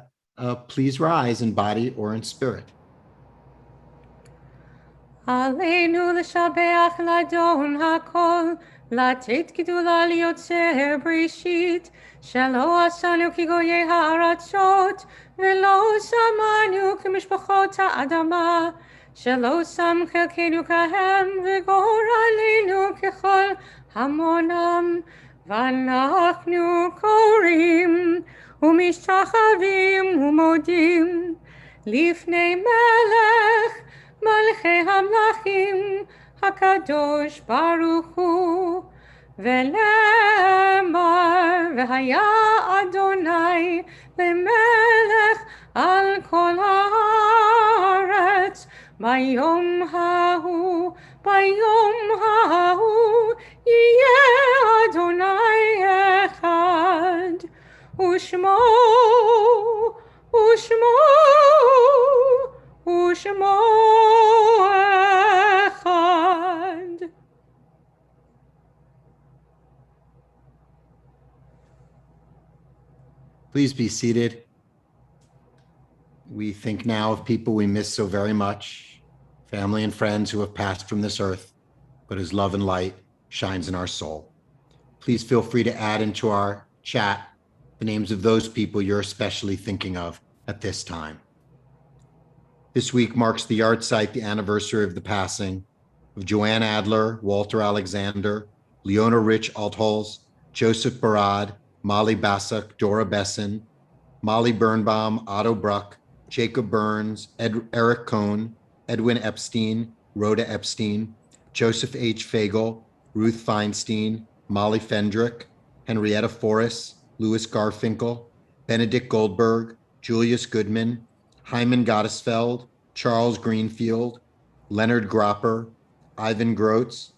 please rise in body or in spirit. עלינו לשבח לאדון הכל, לתת גדולה ליוצר בראשית, שלא עשנו כגויי הארצות, ולא שמנו כמשפחות האדמה, שלא שם חלקנו כהם, וגורלנו ככל המונם, ואנחנו קוראים ומשתחווים ומודים לפני מלך מלכי המלכים הקדוש ברוך הוא, ולאמר והיה אדוני למלך על כל הארץ ביום ההוא יהיה אדוני אחד ושמו אחד. Please be seated. We think now of people we miss so very much, family and friends who have passed from this earth, but whose love and light shines in our soul. Please feel free to add into our chat the names of those people you're especially thinking of at this time. This week marks the yard site, the anniversary of the passing of Joanne Adler, Walter Alexander, Leona Rich Altholz, Joseph Barad, Molly Basak, Dora Besson, Molly Birnbaum, Otto Bruck, Jacob Burns, Eric Cohn, Edwin Epstein, Rhoda Epstein, Joseph H. Fagel, Ruth Feinstein, Molly Fendrick, Henrietta Forrest, Louis Garfinkel, Benedict Goldberg, Julius Goodman, Hyman Gottesfeld, Charles Greenfield, Leonard Gropper, Ivan Grotz,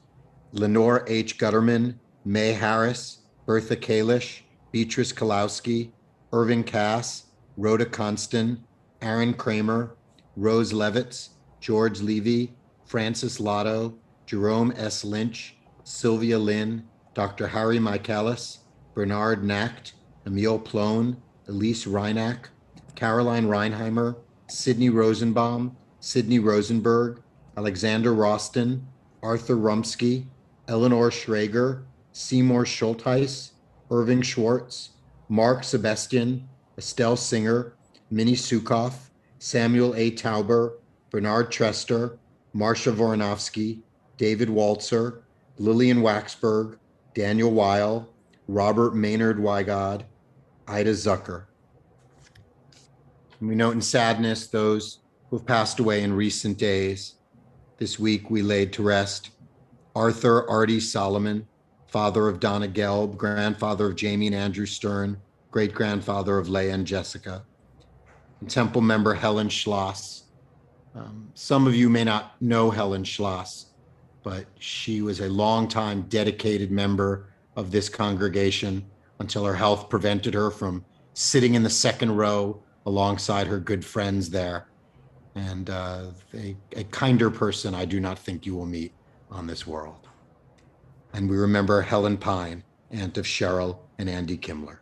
Lenore H. Gutterman, May Harris, Bertha Kalish, Beatrice Kalowski, Irving Cass, Rhoda Constant, Aaron Kramer, Rose Levitz, George Levy, Francis Lotto, Jerome S. Lynch, Sylvia Lynn, Dr. Harry Michaelis, Bernard Nacht, Emil Plone, Elise Reinach, Caroline Reinheimer, Sidney Rosenbaum, Sidney Rosenberg, Alexander Roston, Arthur Rumsky, Eleanor Schrager, Seymour Schultheis, Irving Schwartz, Mark Sebastian, Estelle Singer, Minnie Sukoff, Samuel A. Tauber, Bernard Trester, Marsha Voronovsky, David Waltzer, Lillian Waxberg, Daniel Weil, Robert Maynard Wygod, Ida Zucker. We note in sadness those who have passed away in recent days. This week we laid to rest Arthur Artie Solomon, father of Donna Gelb, grandfather of Jamie and Andrew Stern, great-grandfather of Leah and Jessica, and Temple member Helen Schloss. Some of you may not know Helen Schloss, but she was a longtime dedicated member of this congregation until her health prevented her from sitting in the second row alongside her good friends there. And a kinder person I do not think you will meet on this world. And we remember Helen Pine, aunt of Cheryl and Andy Kimler.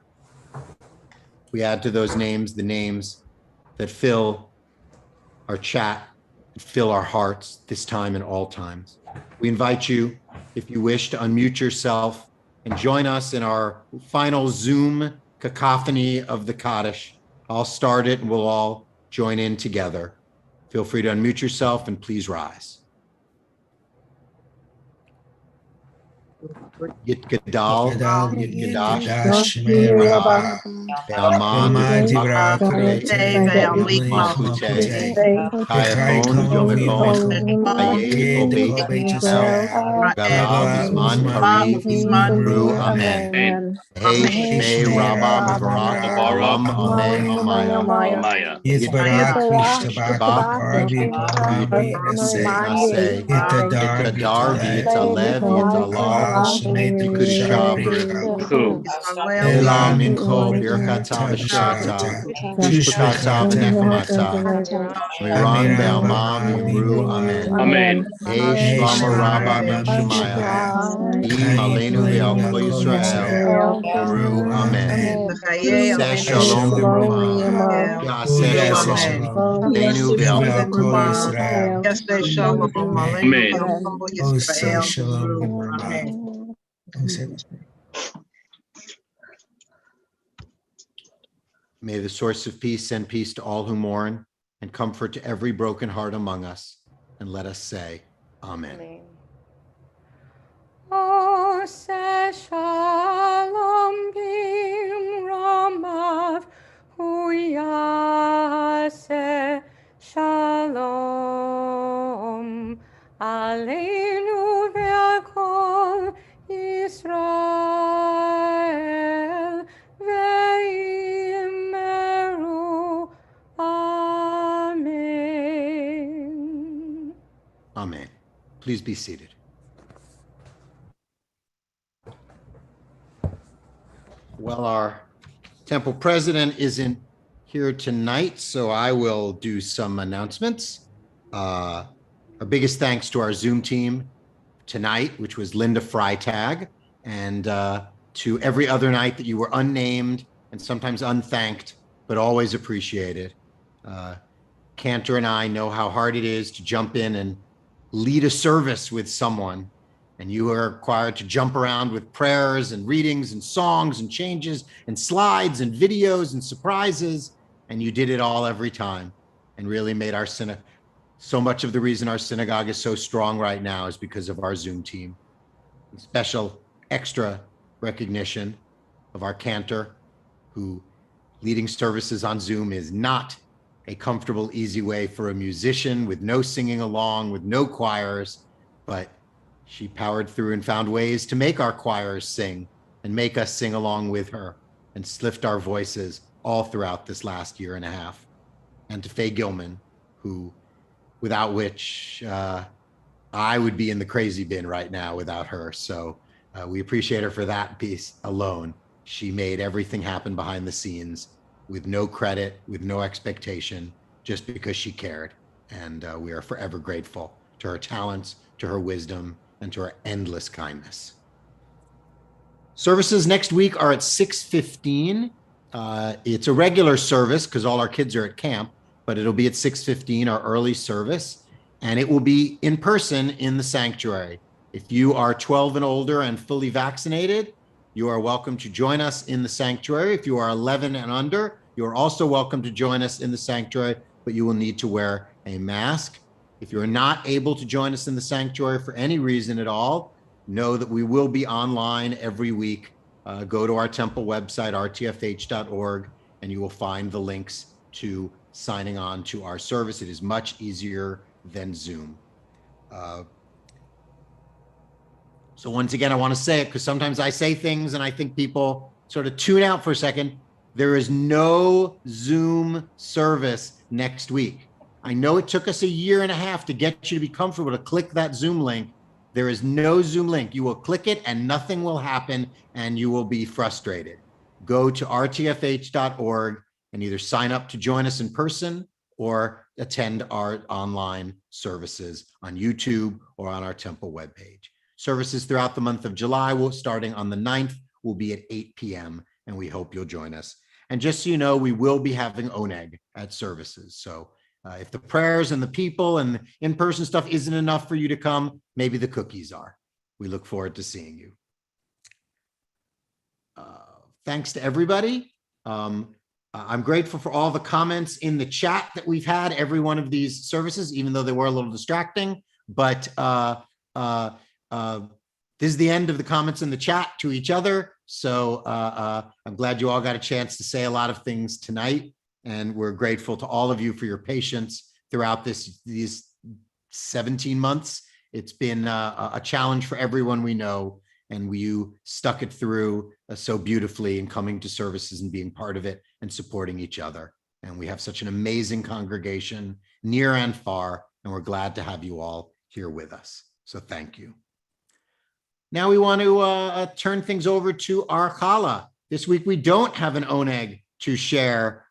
We add to those names the names that fill our chat, fill our hearts this time and all times. We invite you, if you wish, to unmute yourself and join us in our final Zoom cacophony of the Kaddish. I'll start it and we'll all join in together. Feel free to unmute yourself and please rise. Yit Gadal, Yit Gadash, Shmei Rabah, Be'alman, Dibra, Malchute, Kayachon, Yomechon, Aye, Obeit Yisrael, Galav, Zman Kariv, Ru, Amen. Hey, Shmei Rabah, Mevarak, Aram, Ameh, Amaya. Yitbarak, Yishtabak, Arbi, Nase, Yittadar, Yittalev, Yittalav, Yikudishah, Elam, Mincho, Birchata, V'Shata, Tushbekata, V'Nechemata, Miran, Be'alma, V'Yimru, Amen. Hey, Shlama Rabba, Mem Shemaya, Im Aleinu Ve'al Kol Yisrael, Ru, Amen. Yaseh Shalom B'Roma, Yaseh Shalom, Aleinu Ve'al Kol Yisrael. Amen. May the source of peace send peace to all who mourn and comfort to every broken heart among us. And let us say, Amen. Ose shalom bimromav hu yaseh shalom aleinu ve'al kol Yisrael ve'imeru amen. Amen. Please be seated. Well, our temple president isn't here tonight, so I will do some announcements. Our biggest thanks to our Zoom team tonight, which was Linda Freitag, and to every other night that you were unnamed and sometimes unthanked, but always appreciated. Cantor and I know how hard it is to jump in and lead a service with someone, and you are required to jump around with prayers and readings and songs and changes and slides and videos and surprises, and you did it all every time and really made our synagogue. So much of the reason our synagogue is so strong right now is because of our Zoom team. Special extra recognition of our cantor, who leading services on Zoom is not a comfortable, easy way for a musician with no singing along, with no choirs, but she powered through and found ways to make our choirs sing and make us sing along with her. and lift our voices all throughout this last year and a half. And to Faye Gilman, who, without which I would be in the crazy bin right now without her. So we appreciate her for that piece alone. She made everything happen behind the scenes with no credit, with no expectation, just because she cared. And we are forever grateful to her talents, to her wisdom, and to her endless kindness. Services next week are at 6:15. It's a regular service because all our kids are at camp, but it'll be at 6:15, our early service, and it will be in person in the sanctuary. If you are 12 and older and fully vaccinated, you are welcome to join us in the sanctuary. If you are 11 and under, you are also welcome to join us in the sanctuary, but you will need to wear a mask. If you're not able to join us in the sanctuary for any reason at all, know that we will be online every week. Go to our temple website, rtfh.org, and you will find the links to signing on to our service. It is much easier than Zoom. So once again, I want to say it because sometimes I say things and I think people sort of tune out for a second. There is no Zoom service next week. I know it took us a year and a half to get you to be comfortable to click that Zoom link. There is no Zoom link. You will click it and nothing will happen and you will be frustrated. Go to rtfh.org and either sign up to join us in person or attend our online services on YouTube or on our temple webpage. Services throughout the month of July, starting on the 9th, will be at 8 p.m. and we hope you'll join us. And just so you know, we will be having oneg at services. So if the prayers and the people and the in-person stuff isn't enough for you to come, maybe the cookies are. We look forward to seeing you. Thanks to everybody. I'm grateful for all the comments in the chat that we've had every one of these services, even though they were a little distracting. But this is the end of the comments in the chat to each other. So I'm glad you all got a chance to say a lot of things tonight. And we're grateful to all of you for your patience throughout these 17 months. It's been a challenge for everyone we know, and you stuck it through so beautifully in coming to services and being part of it and supporting each other. And we have such an amazing congregation near and far, and we're glad to have you all here with us. So thank you. Now we want to turn things over to our challah. This week we don't have an oneg to share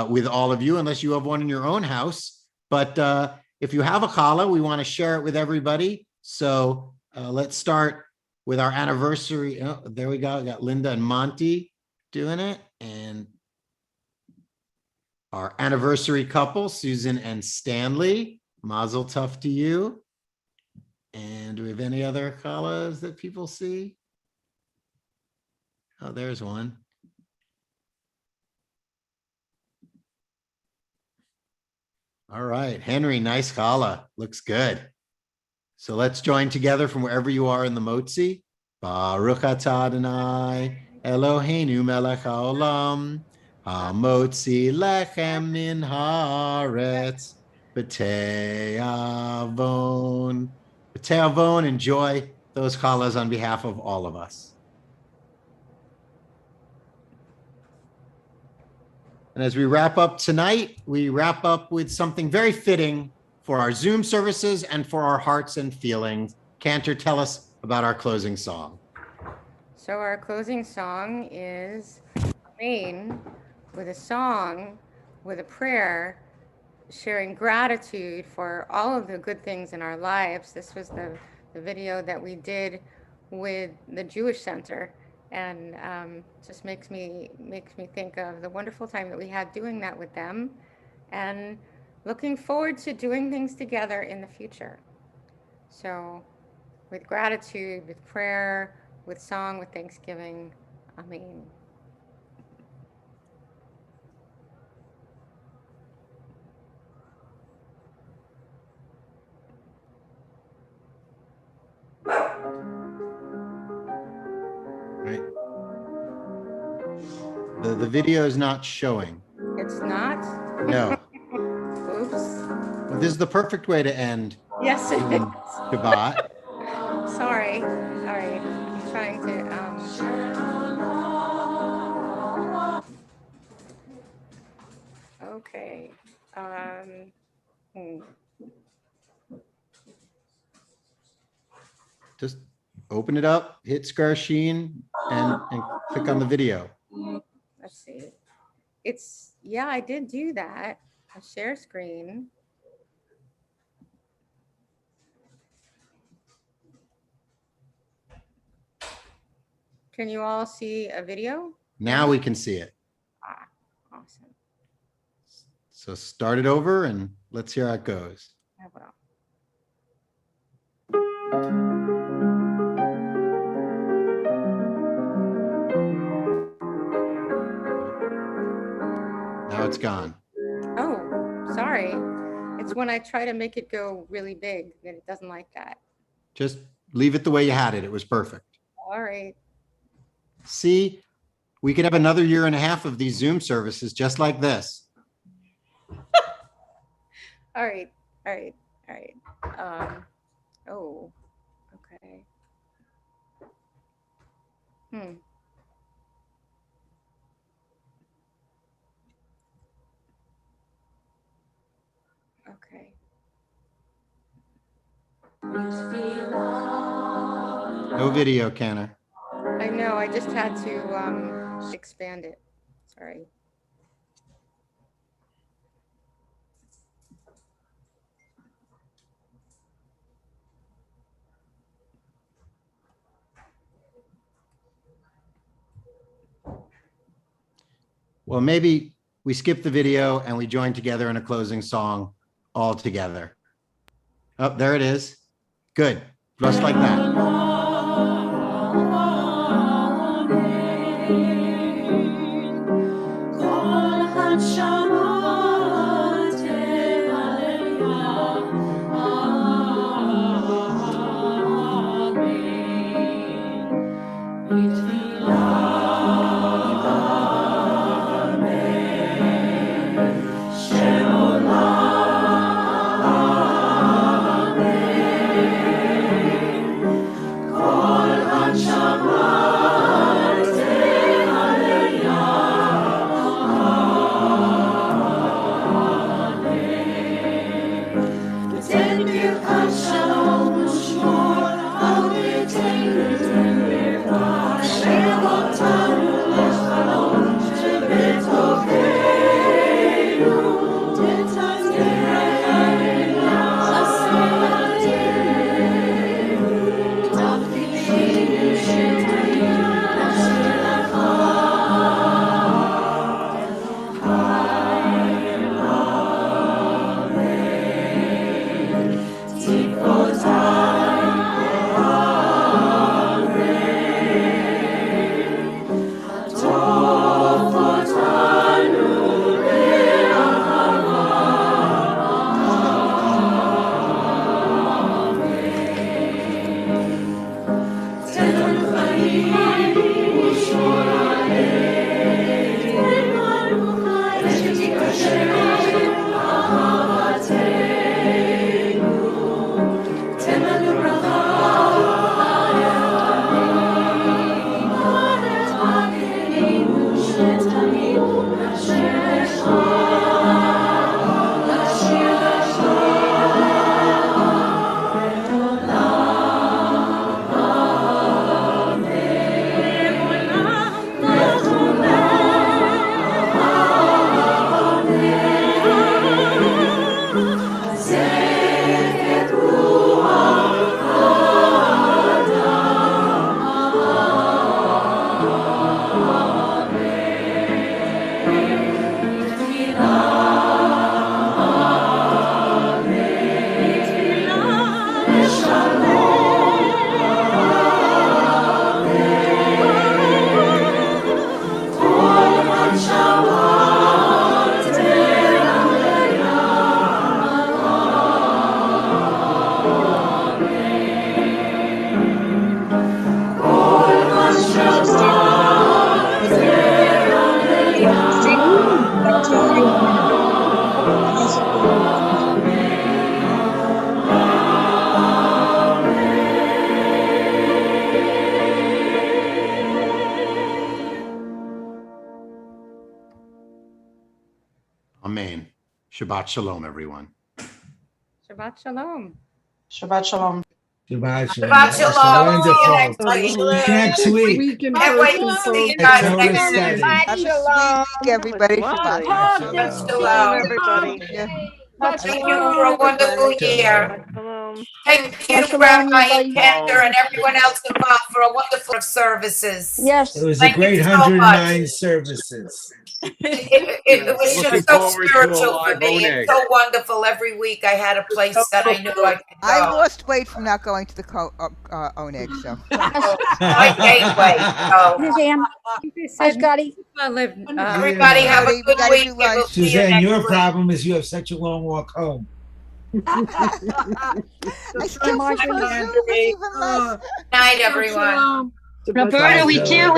with all of you unless you have one in your own house. But if you have a challah, we want to share it with everybody. So let's start with our anniversary. Oh, there we go. We got Linda and Monty doing it. And our anniversary couple, Susan and Stanley. Mazel tov to you. And do we have any other challahs that people see? Oh, there's one. All right, Henry, nice challah. Looks good. So let's join together from wherever you are in the motzi. Baruch atah Adonai Eloheinu melech haolam hamotzi lechem min haaretz b'tei avon. B'tei avon, enjoy those challahs on behalf of all of us. And as we wrap up tonight, we wrap up with something very fitting for our Zoom services and for our hearts and feelings. Cantor, tell us about our closing song. So our closing song is Amen, with a song, with a prayer, sharing gratitude for all of the good things in our lives. This was the video that we did with the Jewish Center. And just makes me think of the wonderful time that we had doing that with them, and looking forward to doing things together in the future. So with gratitude, with prayer, with song, with thanksgiving, Amen. Right. The video is not showing. It's not? No. Oops. This is the perfect way to end. Yes, it is. Shabbat. Sorry. All right. I'm trying to. Okay. Um, hmm. Just open it up, hit Square Sheen, and click on the video. Let's see. Yeah, I did do that. A share screen. Can you all see a video? Now we can see it. Ah, awesome. So start it over and let's hear how it goes. I will. Now it's gone. Oh, sorry. It's when I try to make it go really big that it doesn't like that. Just leave it the way you had it. It was perfect. All right. See, we could have another year and a half of these Zoom services just like this. All right. All right. All right. Oh, okay. Okay. No video, Kenner. I know, I just had to expand it. Sorry. Well, maybe we skip the video and we join together in a closing song all together. Oh, there it is. Good. Just like that. Amen. Shabbat Shalom, everyone. Shabbat Shalom. Shabbat Shalom. Shabbat Shalom. Shabbat Shalom. Wonderful. See you Next week. Can't wait to see you guys It's next always week. study. Have a sweet week, everybody. Lovely. Shabbat Shalom. Everybody. Thank you for a wonderful year. Shalom. Thank you, Rabbi and Pender, and everyone else involved for a wonderful services. Yes. It was a Thank great you so 109 services. It was Looking just so forward to a spiritual for live me. Oneg. It's so wonderful. Every week I had a place that I knew I could go. I lost weight from not going to the Oneg, so. I gained weight. So Hi, Scotty. everybody have a good week. And we'll see you Suzanne, next your week. problem is you have such a long walk home. I still feel so Zoom, it's even less. Night, everyone. Roberta, we can't